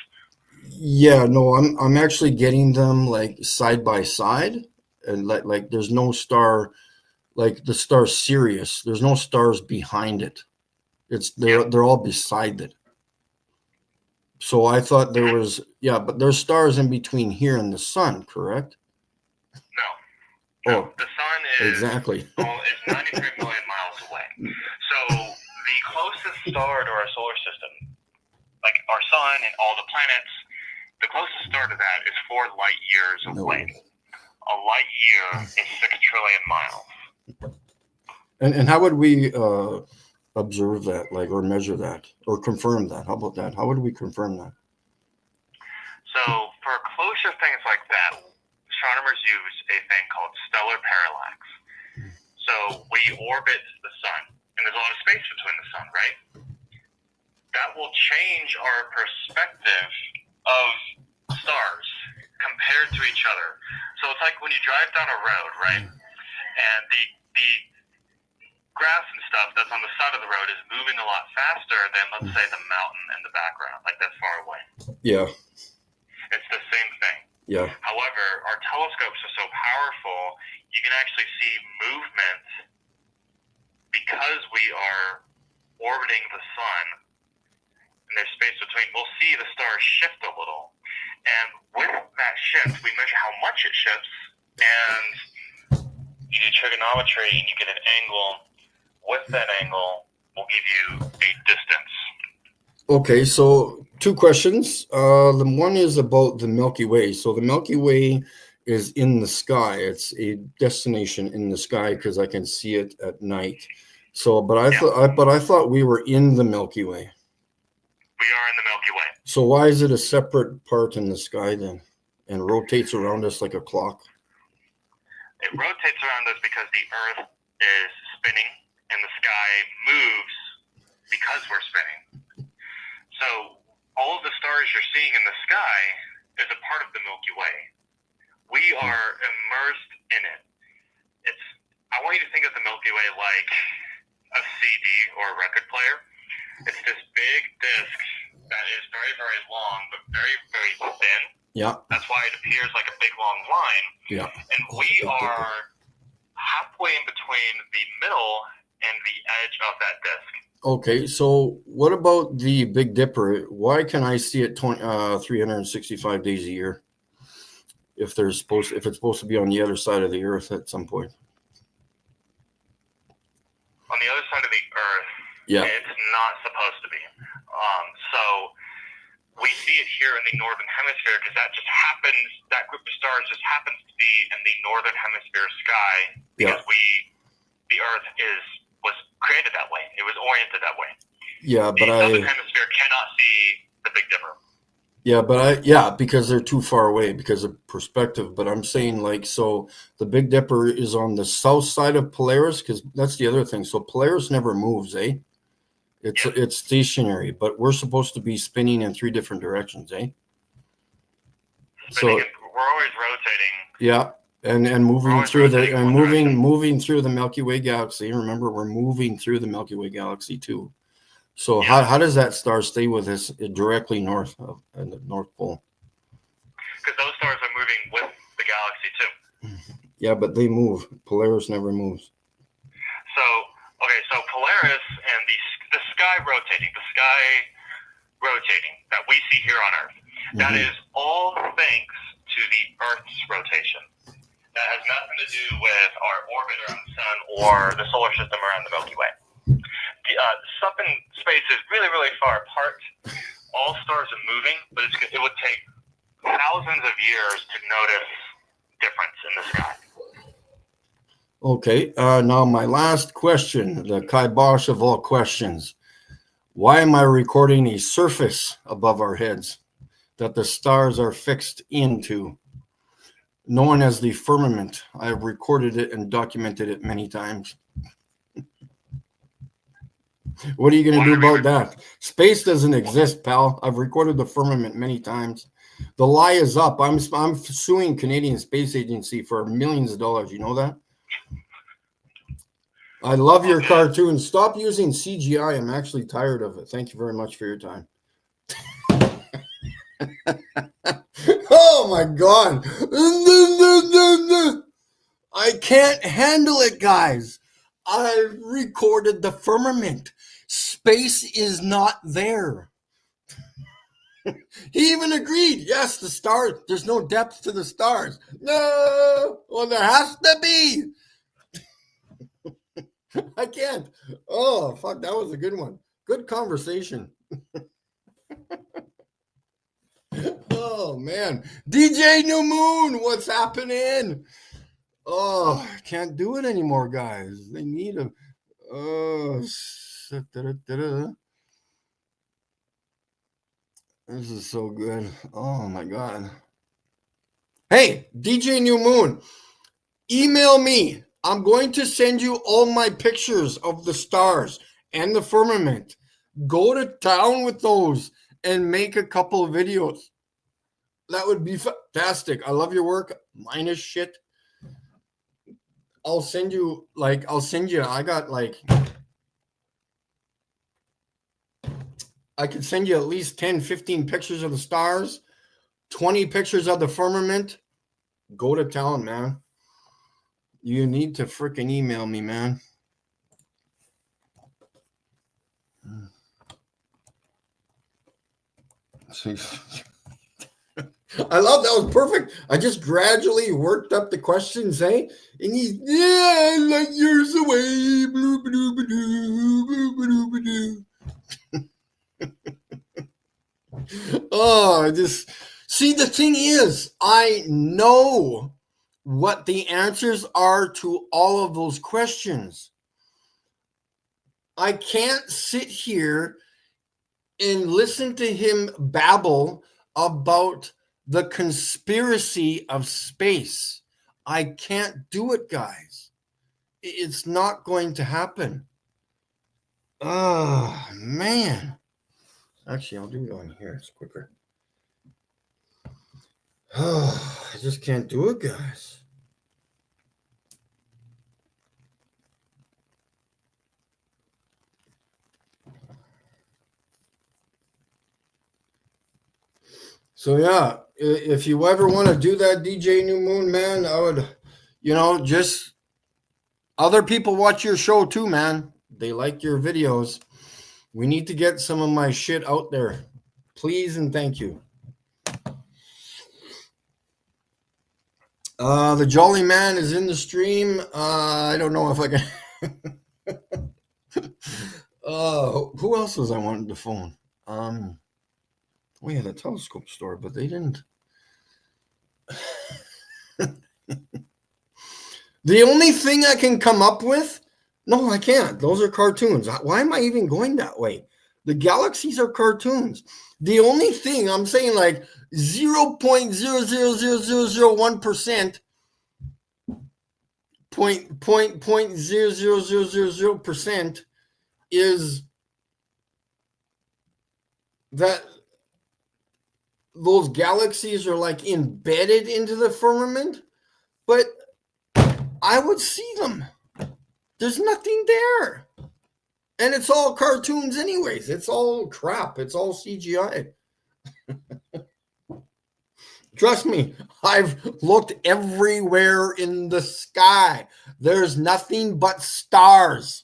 Yeah, no, I'm actually getting them like side by side, and like there's no star, like the star Sirius. There's no stars behind it. They're all beside it. So I thought there was, but there's stars in between here and the sun, correct? No, the sun is exactly. is 93 million miles away. So the closest star to our solar system, like our sun and all the planets, the closest star to that is 4 light years away. A light year is 6 trillion miles. And how would we observe that, like, or measure that, or confirm that? How about that? How would we confirm that? So for closer things like that, astronomers use a thing called stellar parallax. So we orbit the sun in there's a lot of space between the sun, right? That will change our perspective of stars compared to each other. So it's like when you drive down a road, right? And the grass and stuff that's on the side of the road is moving a lot faster than, let's say, the mountain in the background, like that's far away. Yeah. It's the same thing. Yeah. However, our telescopes are so powerful, you can actually see movement because we are orbiting the sun and there's space between. We'll see the stars shift a little. And with that shift, we measure how much it shifts, and you do trigonometry and you get an angle. With that angle, we'll give you a distance. Okay, so two questions. The one is about the Milky Way. So the Milky Way is in the sky. It's a destination in the sky because I can see it at night. So, but I thought we were in the Milky Way. We are in the Milky Way. So why is it a separate part in the sky then, and rotates around us like a clock? It rotates around us because the Earth is spinning, and the sky moves because we're spinning. So all of the stars you're seeing in the sky is a part of the Milky Way. We are immersed in it. I want you to think of the Milky Way like a CD or a record player. It's this big disc that is very, very long, but very, very thin. Yeah. That's why it appears like a big, long line. Yeah. And we are halfway in between the middle and the edge of that disc. Okay, so what about the Big Dipper? Why can I see it 365 days a year? If it's supposed to be on the other side of the Earth at some point. On the other side of the Earth, Yeah. it's not supposed to be. So we see it here in the northern hemisphere because that group of stars just happens to be in the northern hemisphere sky because the Earth was created that way. It was oriented that way. Yeah, but the southern hemisphere cannot see the Big Dipper. Yeah, because they're too far away because of perspective. But I'm saying so the Big Dipper is on the south side of Polaris because that's the other thing. So Polaris never moves, eh? It's stationary, but we're supposed to be spinning in 3 different directions, eh? Spinning, we're always rotating. Yeah, and moving through moving through the Milky Way galaxy. Remember, we're moving through the Milky Way galaxy too. So how does that star stay with us directly north of the North Pole? Because those stars are moving with the galaxy too. Yeah, but they move. Polaris never moves. So Polaris and the sky rotating that we see here on Earth, that is all thanks to the Earth's rotation. That has nothing to do with our orbit around the sun or the solar system around the Milky Way. Stuff in space is really, really far apart. All stars are moving, but it would take thousands of years to notice difference in the sky. Okay, now my last question, the kibosh of all questions. Why am I recording a surface above our heads that the stars are fixed into, known as the firmament? I have recorded it and documented it many times. What are you going to do about that? Space doesn't exist, pal. I've recorded the firmament many times. The lie is up. I'm suing Canadian Space Agency for millions of dollars. You know that? I love your cartoons. Stop using CGI. I'm actually tired of it. Thank you very much for your time. Oh my God. I can't handle it, guys. I recorded the firmament. Space is not there. He even agreed. Yes, the stars. There's no depth to the stars. No. Well, there has to be. I can't. Oh, fuck. That was a good one. Good conversation. Oh, man. DJ New Moon, what's happening? Oh, I can't do it anymore, guys. They need a... This is so good. Oh, my God. Hey, DJ New Moon, email me. I'm going to send you all my pictures of the stars and the firmament. Go to town with those and make a couple of videos. That would be fantastic. I love your work. Mine is shit. I'll send you, I got I could send you at least 10, 15 pictures of the stars, 20 pictures of the firmament. Go to town, man. You need to freaking email me, man. I love that was perfect. I just gradually worked up the questions, eh? And he's light years away. Blue, blue, blue, blue, blue, blue. Oh, I just see the thing is, I know what the answers are to all of those questions. I can't sit here and listen to him babble about the conspiracy of space. I can't do it, guys. It's not going to happen. Oh, man. Actually, I'll do it on here. It's quicker. Oh, I just can't do it, guys. So yeah, if you ever want to do that, DJ New Moon, man, I would, just other people watch your show too, man. They like your videos. We need to get some of my shit out there. Please and thank you. The Jolly Man is in the stream. I don't know if I can. Who else was I wanted to phone? We had a telescope store, but they didn't. The only thing I can come up with, no, I can't. Those are cartoons. Why am I even going that way? The galaxies are cartoons. The only thing I'm saying, 0.0000001%, 0.0000% is that those galaxies are embedded into the firmament, but I would see them. There's nothing there. And it's all cartoons anyways. It's all crap. It's all CGI. Trust me, I've looked everywhere in the sky. There's nothing but stars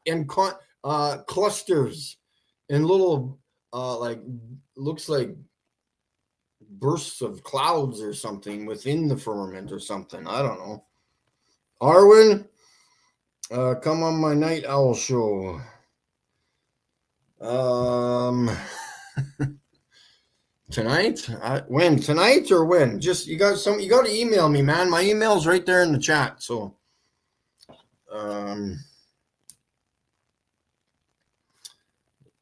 and clusters and little, looks like bursts of clouds or something within the firmament or something. I don't know. Arwen, come on my night owl show. Tonight? When? Tonight or when? Just you got to email me, man. My email's right there in the chat. So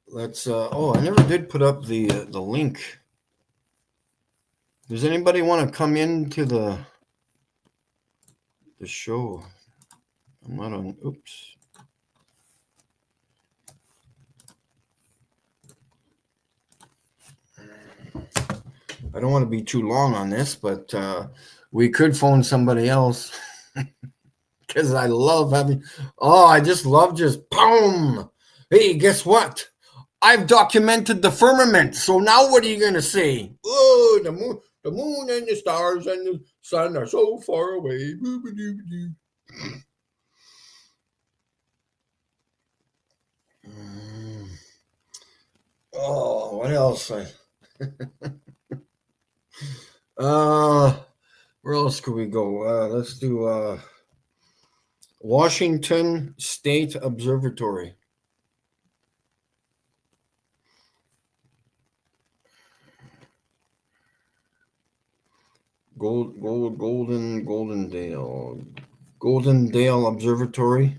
let's I never did put up the link. Does anybody want to come into the show? I'm not on. Oops. I don't want to be too long on this, but we could phone somebody else because I love having. Oh, I just love boom. Hey, guess what? I've documented the firmament. So now what are you going to say? Oh, the moon and the stars and the sun are so far away. Oh, what else? Where else could we go? Let's do Washington State Observatory. Goldendale Observatory.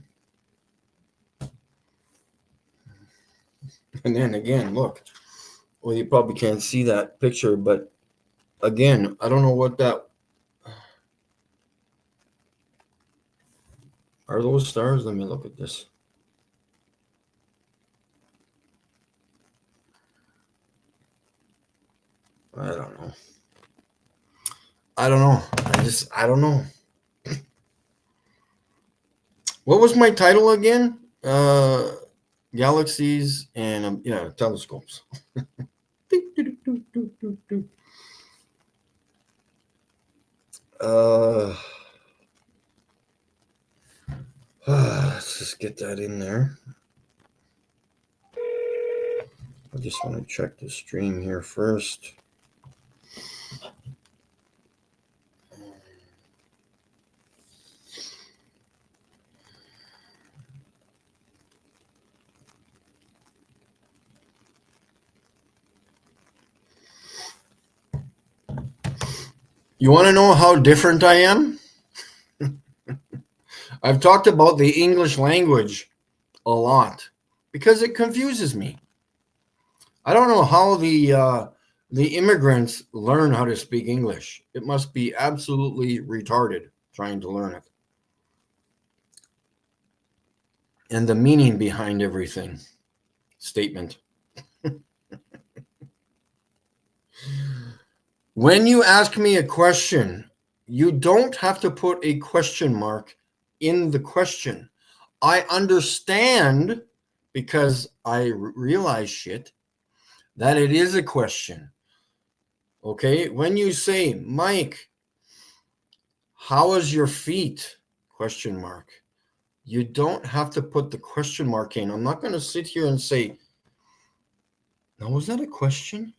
And then again, look. Well, you probably can't see that picture, but again, I don't know what that. Are those stars? Let me look at this. I don't know. I don't know. I don't know. What was my title again? Galaxies and yeah, telescopes. Let's just get that in there. I just want to check the stream here first. You want to know how different I am? I've talked about the English language a lot because it confuses me. I don't know how the immigrants learn how to speak English. It must be absolutely retarded trying to learn it. And the meaning behind everything. Statement. When you ask me a question, you don't have to put a question mark in the question. I understand, because I realize shit, that it is a question. Okay? When you say, Mike, how is your feet? Question mark. You don't have to put the question mark in. I'm not going to sit here and say, now, was that a question?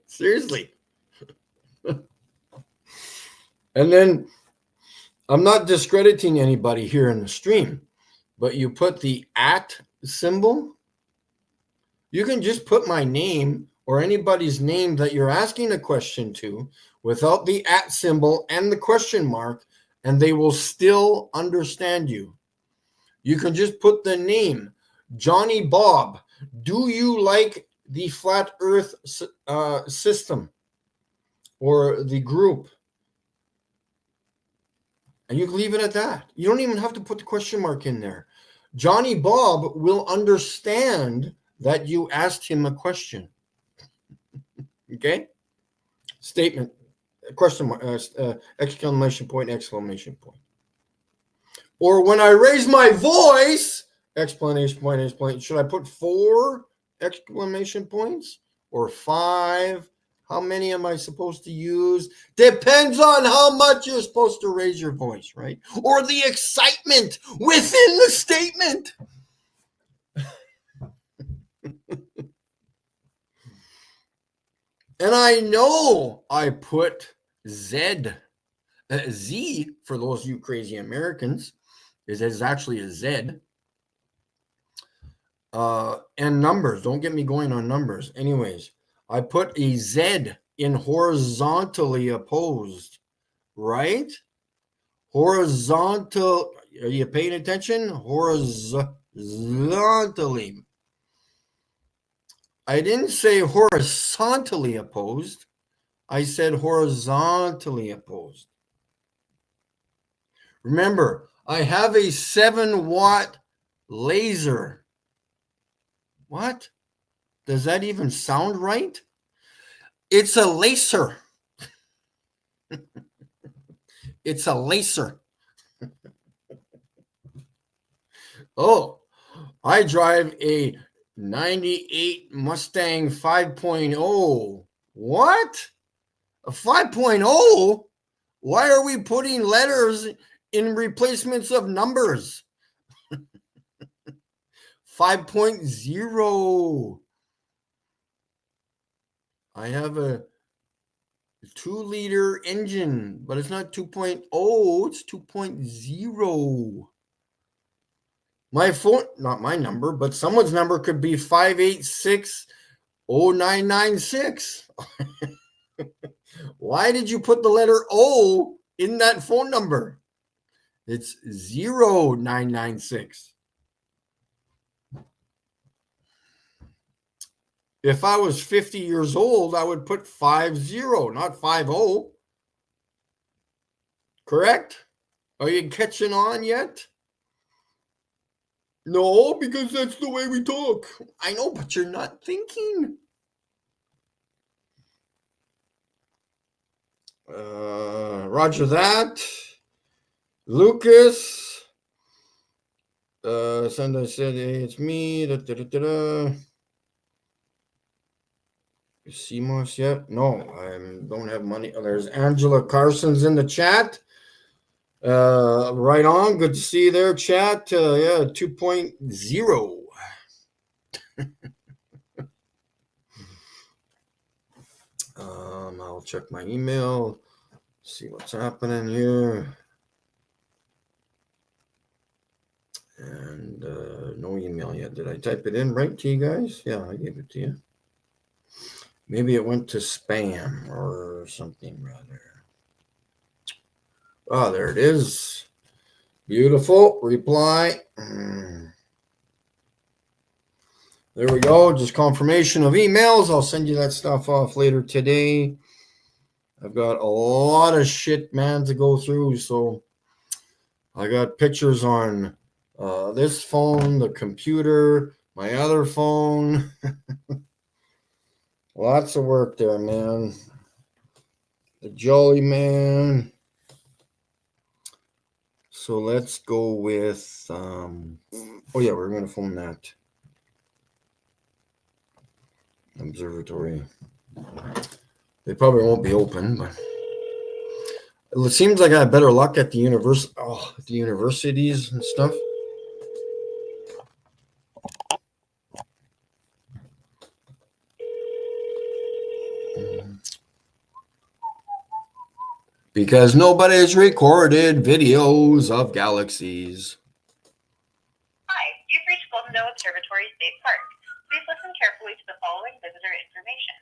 Seriously. And then I'm not discrediting anybody here in the stream, but you put the @ symbol. You can just put my name or anybody's name that you're asking a question to without the @ symbol and the question mark, and they will still understand you. You can just put the name, Johnny Bob. Do you like the flat earth system or the group? And you can leave it at that. You don't even have to put the question mark in there. Johnny Bob will understand that you asked him a question. Okay? Statement, question mark, exclamation point, exclamation point. Or when I raise my voice, exclamation point, exclamation. Should I put 4 exclamation points or 5? How many am I supposed to use? Depends on how much you're supposed to raise your voice, right? Or the excitement within the statement. And I know I put Z for those of you crazy Americans, is actually a Z. And numbers. Don't get me going on numbers. Anyways, I put a Z in horizontally opposed, right? Horizontal. Are you paying attention? Horizontally. I didn't say horizontally opposed. I said horizontally opposed. Remember, I have a 7-watt laser. What? Does that even sound right? It's a laser. It's a laser. Oh, I drive a 98 Mustang 5.0. What? A 5.0? Why are we putting letters in replacements of numbers? 5.0. I have a 2-liter engine, but it's not 2.0, it's 2.0. My phone, not my number, but someone's number could be 5860996. Why did you put the letter O in that phone number? It's 0996. If I was 50 years old, I would put 50, not 50. Correct? Are you catching on yet? No, because that's the way we talk. I know, but you're not thinking. Roger that. Lucas. Sunday said, hey, it's me. Da, da, da, da, da. CMOS yet? No, I don't have money. Oh, there's Angela Carson's in the chat. Right on. Good to see you there, chat. Yeah, 2.0. I'll check my email, see what's happening here. And no email yet. Did I type it in right to you guys? Yeah, I gave it to you. Maybe it went to spam or something rather. Oh, there it is. Beautiful. Reply. There we go. Just confirmation of emails. I'll send you that stuff off later today. I've got a lot of shit, man, to go through. So I got pictures on this phone, the computer, my other phone. Lots of work there, man. The Jolly Man. So let's go with, oh yeah, we're going to phone that. Observatory. They probably won't be open, but it seems like I have better luck at the universities and stuff. Because nobody's recorded videos of galaxies. Hi, you've reached Golden Dale Observatory State Park. Please listen carefully to the following visitor information.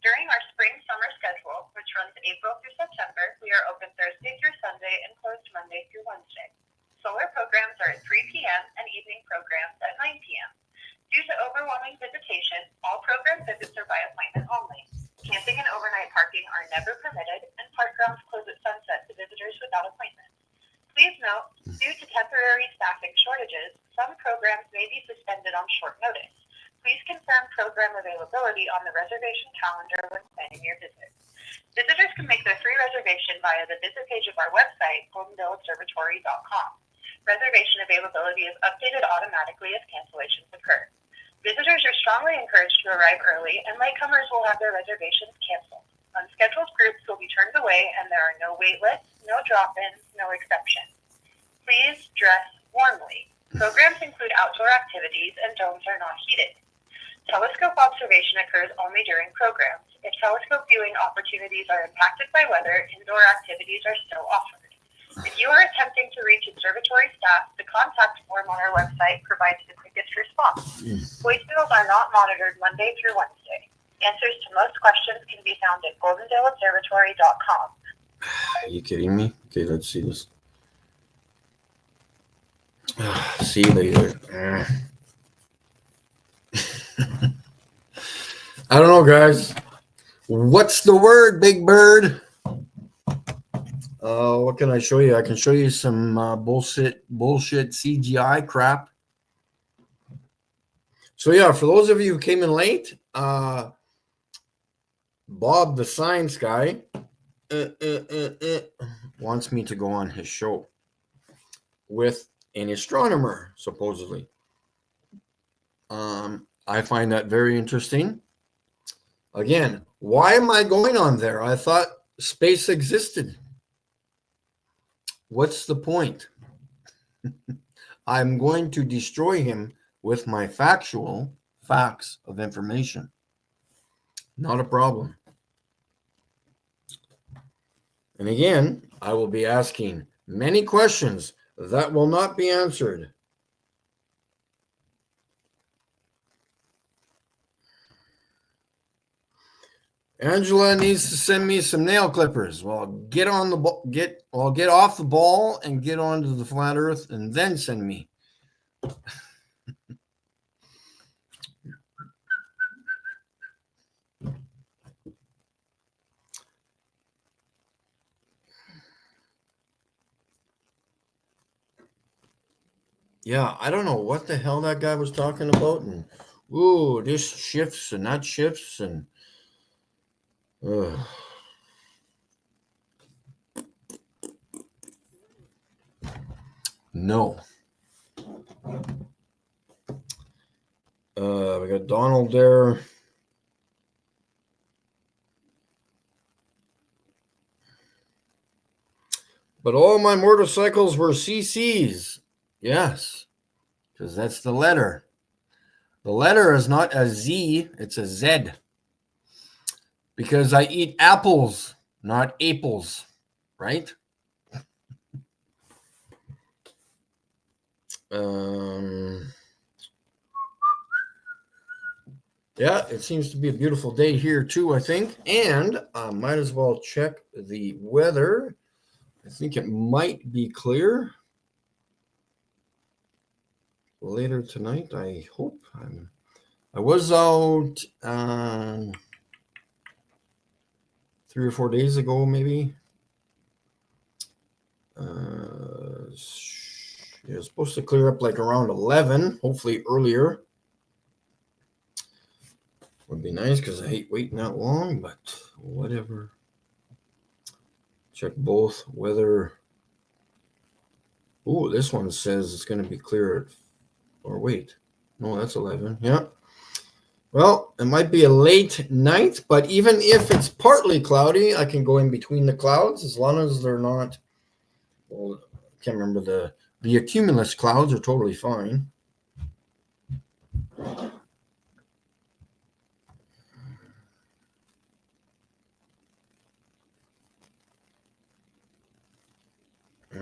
During our spring-summer schedule, which runs April through September, we are open Thursday through Sunday and closed Monday through Wednesday. Solar programs are at 3 p.m. and evening programs at 9 p.m. Due to overwhelming visitation, all program visits are by appointment only. Camping and overnight parking are never permitted, and park grounds close at sunset to visitors without appointments. Please note, due to temporary staffing shortages, some programs may be suspended on short notice. Please confirm program availability on the reservation calendar when planning your visit. Visitors can make their free reservation via the visit page of our website, goldendaleobservatory.com. Reservation availability is updated automatically as cancellations occur. Visitors are strongly encouraged to arrive early, and latecomers will have their reservations canceled. Unscheduled groups will be turned away, and there are no wait lists, no drop-ins, no exceptions. Please dress warmly. Programs include outdoor activities, and domes are not heated. Telescope observation occurs only during programs. If telescope viewing opportunities are impacted by weather, indoor activities are still offered. If you are attempting to reach observatory staff, the contact form on our website provides the quickest response. Voicemails are not monitored Monday through Wednesday. Answers to most questions can be found at goldendaleobservatory.com. Are you kidding me? Okay, let's see this. See you later. I don't know, guys. What's the word, Big Bird? What can I show you? I can show you some bullshit CGI crap. So yeah, for those of you who came in late, Bob the science guy wants me to go on his show with an astronomer, supposedly. I find that very interesting. Again, why am I going on there? I thought space existed. What's the point? I'm going to destroy him with my facts of information. Not a problem. And again, I will be asking many questions that will not be answered. Angela needs to send me some nail clippers. Well, get on the get off the ball and get onto the flat earth and then send me. yeah, I don't know what the hell that guy was talking about, and ooh, this shifts and that shifts, and ugh. No. We got Donald there. But all my motorcycles were CCs. Yes, because that's the letter. The letter is not a Z, it's a Z. Because I eat apples, not apples, right? Yeah, it seems to be a beautiful day here too, I think. And I might as well check the weather. I think it might be clear later tonight. I hope. I was out 3 or 4 days ago, maybe. It was supposed to clear up like around 11, hopefully earlier. Would be nice because I hate waiting that long, but whatever. Check both weather. Oh, this one says it's going to be clear. Or wait, no, that's 11. Yeah. Well, it might be a late night, but even if it's partly cloudy, I can go in between the clouds as long as they're not. Well, I can't remember the cumulus clouds are totally fine.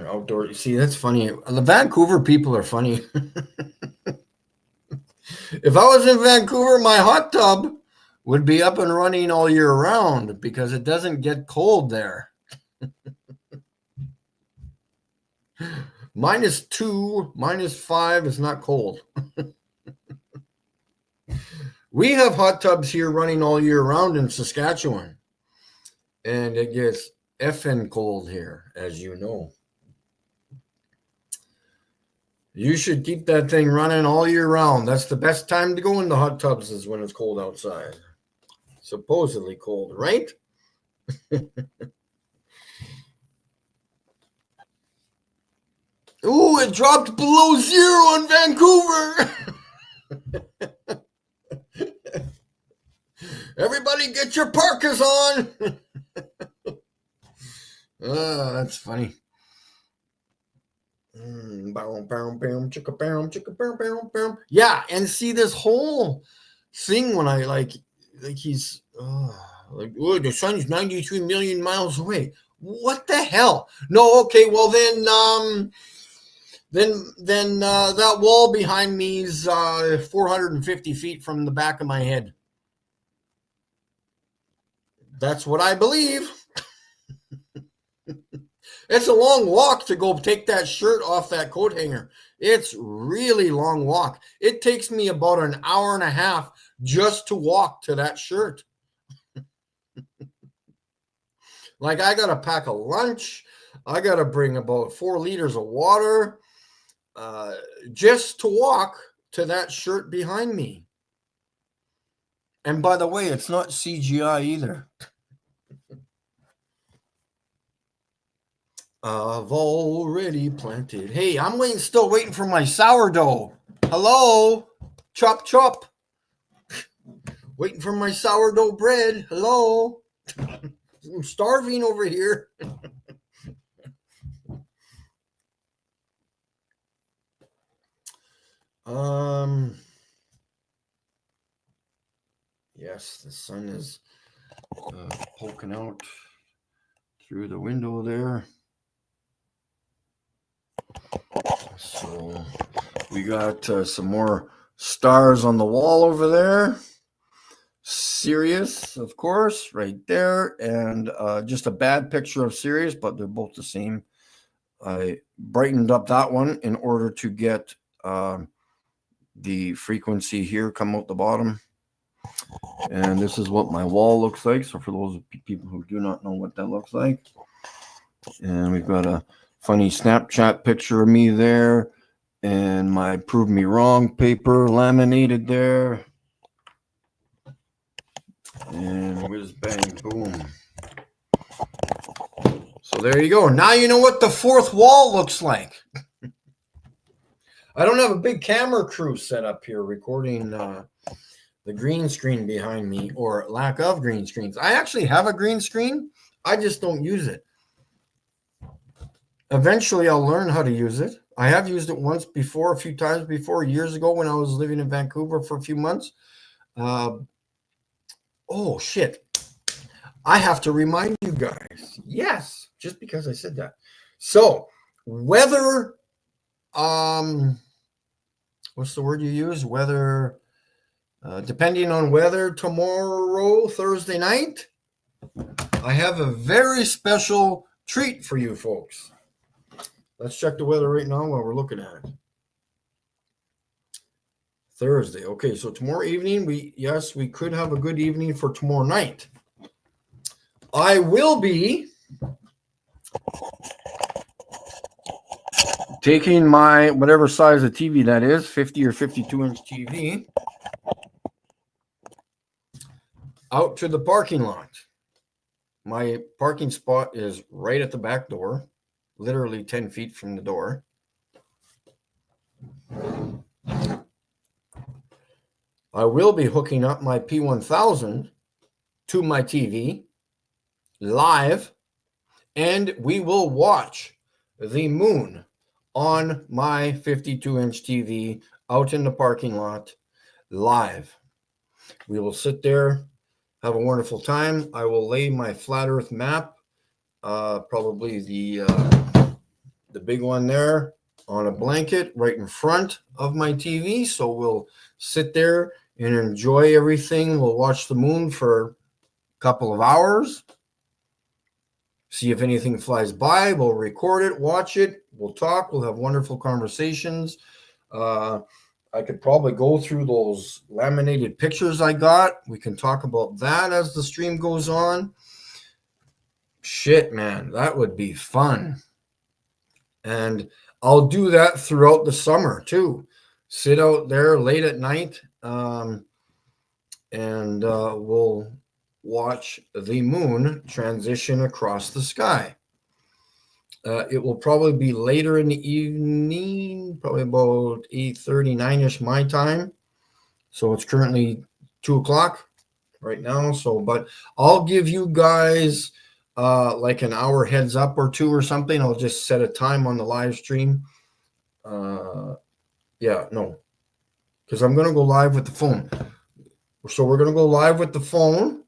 Outdoor, you see, that's funny. The Vancouver people are funny. If I was in Vancouver, my hot tub would be up and running all year round because it doesn't get cold there. -2, -5 is not cold. We have hot tubs here running all year round in Saskatchewan, and it gets effing cold here, as you know. You should keep that thing running all year round. That's the best time to go into hot tubs is when it's cold outside. Supposedly cold, right? Ooh, it dropped below 0 in Vancouver. Everybody get your parkas on. Oh, that's funny. Yeah, and see this whole thing when I like he's like, oh, the sun's 93 million miles away. What the hell? No, okay, well then that wall behind me is 450 feet from the back of my head. That's what I believe. It's a long walk to go take that shirt off that coat hanger. It's really long walk. It takes me about an hour and a half just to walk to that shirt. Like I got to pack a lunch. I got to bring about 4 liters of water just to walk to that shirt behind me. And by the way, it's not CGI either. I've already planted. Hey, I'm still waiting for my sourdough. Hello? Chop, chop. Waiting for my sourdough bread. Hello? I'm starving over here. Yes, the sun is poking out through the window there. So we got some more stars on the wall over there. Sirius, of course, right there. And just a bad picture of Sirius, but they're both the same. I brightened up that one in order to get the frequency here come out the bottom. And this is what my wall looks like. So for those people who do not know what that looks like. And we've got a funny Snapchat picture of me there. And my prove me wrong paper laminated there. And whiz bang boom. So there you go. Now you know what the fourth wall looks like. I don't have a big camera crew set up here recording the green screen behind me, or lack of green screens. I actually have a green screen. I just don't use it. Eventually, I'll learn how to use it. I have used it once before, a few times before, years ago when I was living in Vancouver for a few months. Oh, shit. I have to remind you guys. Yes, just because I said that. So, weather, what's the word you use? Weather, depending on weather, tomorrow, Thursday night, I have a very special treat for you folks. Let's check the weather right now while we're looking at it. Thursday. Okay, so tomorrow evening, we could have a good evening for tomorrow night. I will be taking my whatever size of TV that is, 50 or 52-inch TV, out to the parking lot. My parking spot is right at the back door, literally 10 feet from the door. I will be hooking up my P1000 to my TV live, and we will watch the moon on my 52-inch TV out in the parking lot live. We will sit there, have a wonderful time. I will lay my flat earth map, probably the big one there, on a blanket right in front of my TV. So we'll sit there and enjoy everything. We'll watch the moon for a couple of hours, see if anything flies by. We'll record it, watch it. We'll talk. We'll have wonderful conversations. I could probably go through those laminated pictures I got. We can talk about that as the stream goes on. Shit, man, that would be fun. And I'll do that throughout the summer too. Sit out there late at night, and we'll watch the moon transition across the sky. It will probably be later in the evening, probably about 8:30, 9-ish my time. So it's currently 2 o'clock right now. So, but I'll give you guys like an hour heads up or two or something. I'll just set a time on the live stream. Because I'm going to go live with the phone. So we're going to go live with the phone,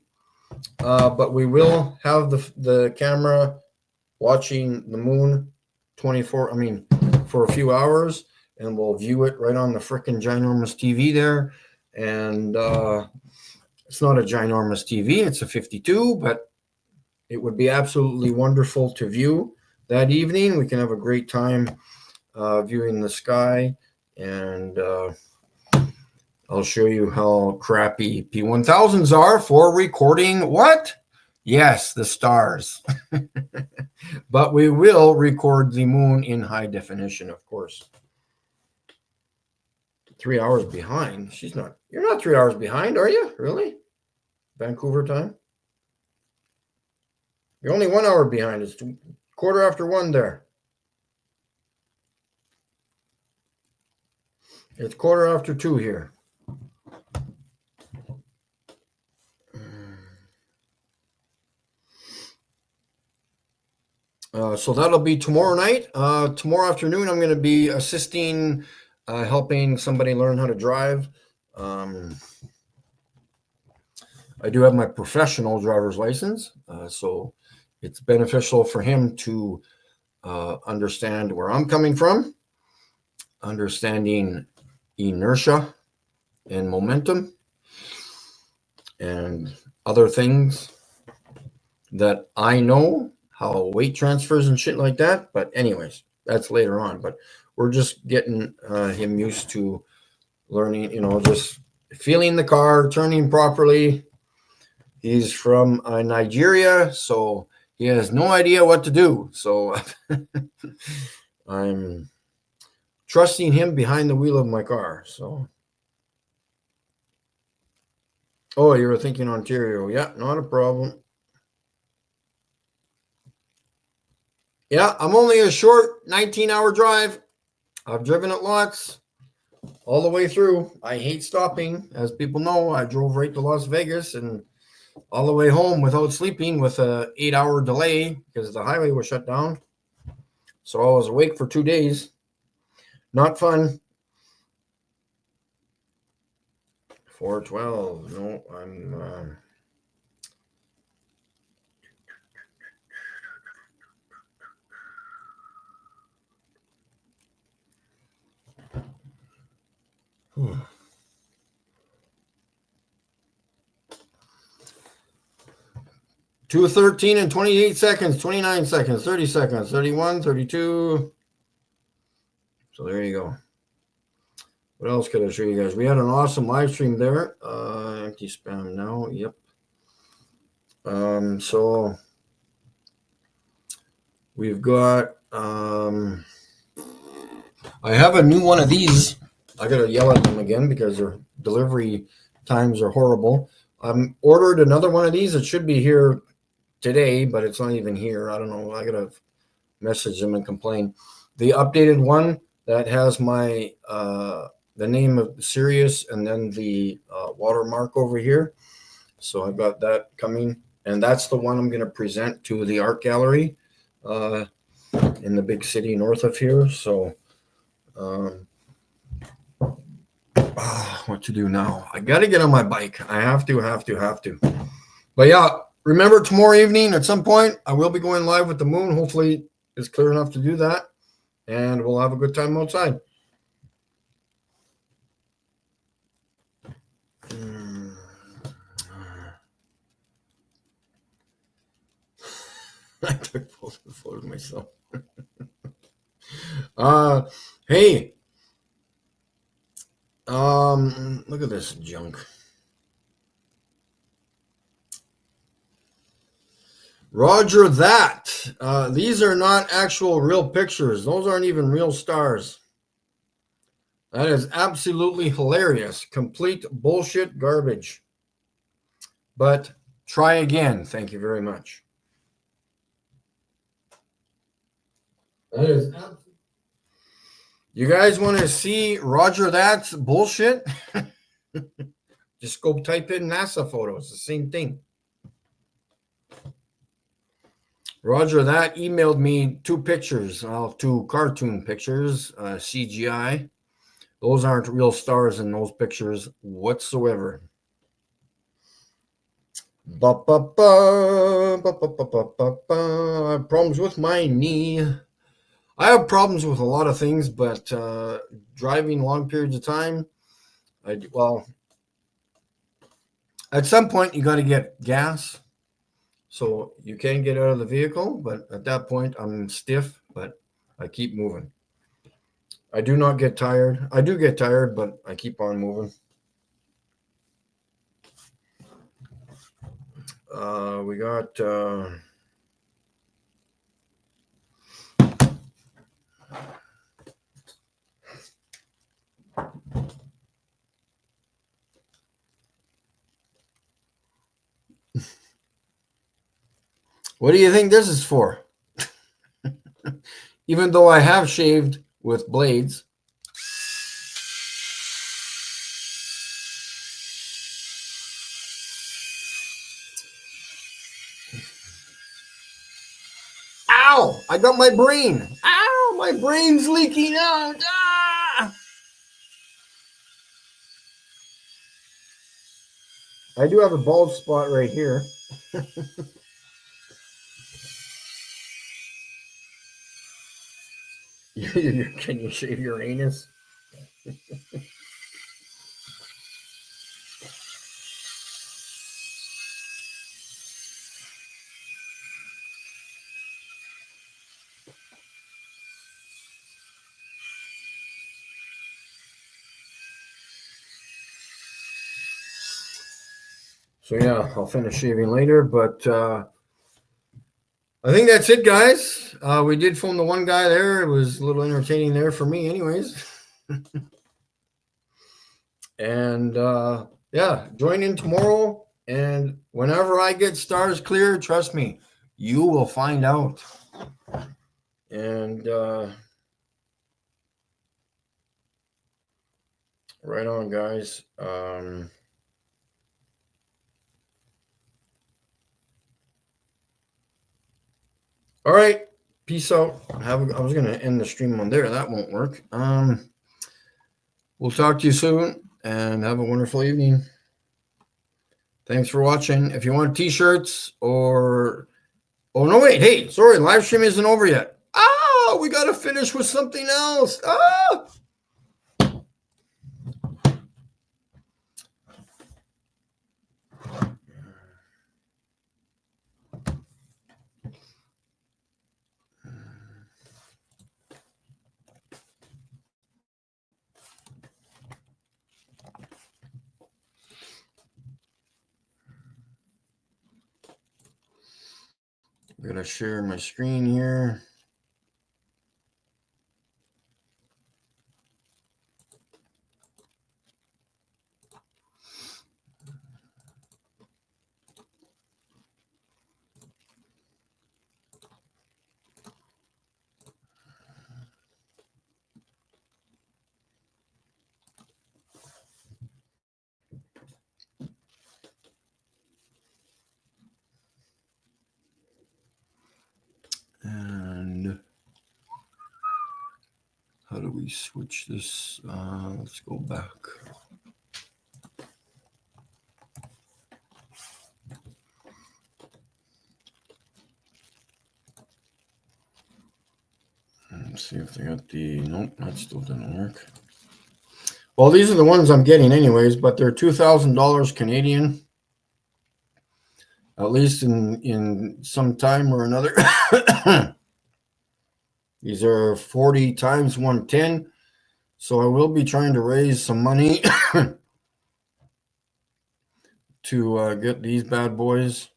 but we will have the camera watching the moon for a few hours, and we'll view it right on the frickin' ginormous TV there. And it's not a ginormous TV, it's a 52, but it would be absolutely wonderful to view that evening. We can have a great time viewing the sky, and I'll show you how crappy P1000s are for recording what? Yes, the stars. But we will record the moon in high definition, of course. 3 hours behind. You're not 3 hours behind, are you? Really? Vancouver time? You're only 1 hour behind. It's 1:15 there. It's 2:15 here. So that'll be tomorrow night. Tomorrow afternoon, I'm going to be assisting, helping somebody learn how to drive. I do have my professional driver's license, so it's beneficial for him to understand where I'm coming from, understanding inertia and momentum and other things that I know, how weight transfers and shit like that. But anyways, that's later on. But we're just getting him used to learning, just feeling the car, turning properly. He's from Nigeria, so he has no idea what to do. So I'm trusting him behind the wheel of my car. So, oh, you were thinking Ontario. Yeah, not a problem. Yeah, I'm only a short 19-hour drive. I've driven it lots all the way through. I hate stopping. As people know, I drove right to Las Vegas and all the way home without sleeping with a 8-hour delay because the highway was shut down. So I was awake for 2 days. Not fun. 412. No, I'm... 2:13 and 28 seconds, 29 seconds, 30 seconds, 31, 32. So there you go. What else could I show you guys? We had an awesome live stream there. Empty spam now. Yep. So we've got I have a new one of these. I gotta yell at them again because their delivery times are horrible. Ordered another one of these. It should be here today, but it's not even here. I don't know. I gotta message them and complain. The updated one that has my the name of Sirius and then the watermark over here. So I've got that coming, and that's the one I'm going to present to the art gallery in the big city north of here. So what to do now? I got to get on my bike. I have to. But yeah, remember tomorrow evening at some point, I will be going live with the moon. Hopefully it's clear enough to do that, and we'll have a good time outside. I took photos of myself. Hey, look at this junk. Roger that. These are not actual real pictures. Those aren't even real stars. That is absolutely hilarious. Complete bullshit garbage. But try again. Thank you very much. That is absolutely. You guys want to see Roger that's bullshit? Just go type in NASA photos. The same thing. Roger that emailed me 2 pictures, 2 cartoon pictures, CGI. Those aren't real stars in those pictures whatsoever. I have problems with my knee. I have problems with a lot of things, but driving long periods of time, at some point you got to get gas. So you can get out of the vehicle, but at that point I'm stiff, but I keep moving. I do not get tired. I do get tired, but I keep on moving. We got what do you think this is for? Even though I have shaved with blades. Ow! I got my brain. Ow! My brain's leaking out. Ah! I do have a bald spot right here. Can you shave your anus? So yeah, I'll finish shaving later, but I think that's it, guys. We did phone the one guy there. It was a little entertaining there for me, anyways. And yeah, join in tomorrow. And whenever I get stars clear, trust me, you will find out. And right on, guys. All right. Peace out. I was going to end the stream on there. That won't work. We'll talk to you soon and have a wonderful evening. Thanks for watching. If you want t-shirts or... Oh, no, wait. Hey, sorry. Live stream isn't over yet. Oh, we got to finish with something else. Ah! I'm going to share my screen here. And how do we switch this? Let's go back. Let's see if they got the... Nope, that still didn't work. Well, these are the ones I'm getting anyways, but they're $2,000 Canadian. At least in some time or another. These are 40 times 110. So I will be trying to raise some money to get these bad boys.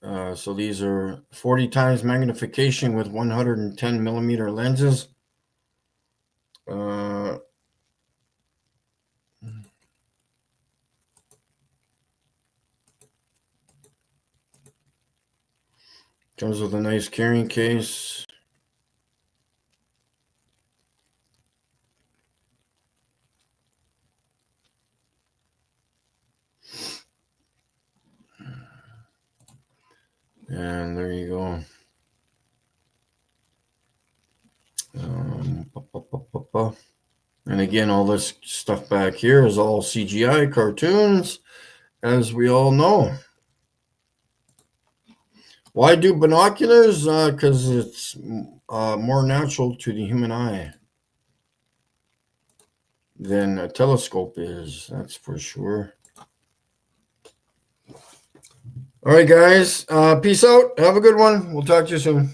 So these are 40 times magnification with 110 millimeter lenses. Comes with a nice carrying case. And there you go. And again, all this stuff back here is all CGI cartoons, as we all know. Why do binoculars? Because it's more natural to the human eye than a telescope is, that's for sure. All right, guys. Peace out. Have a good one. We'll talk to you soon.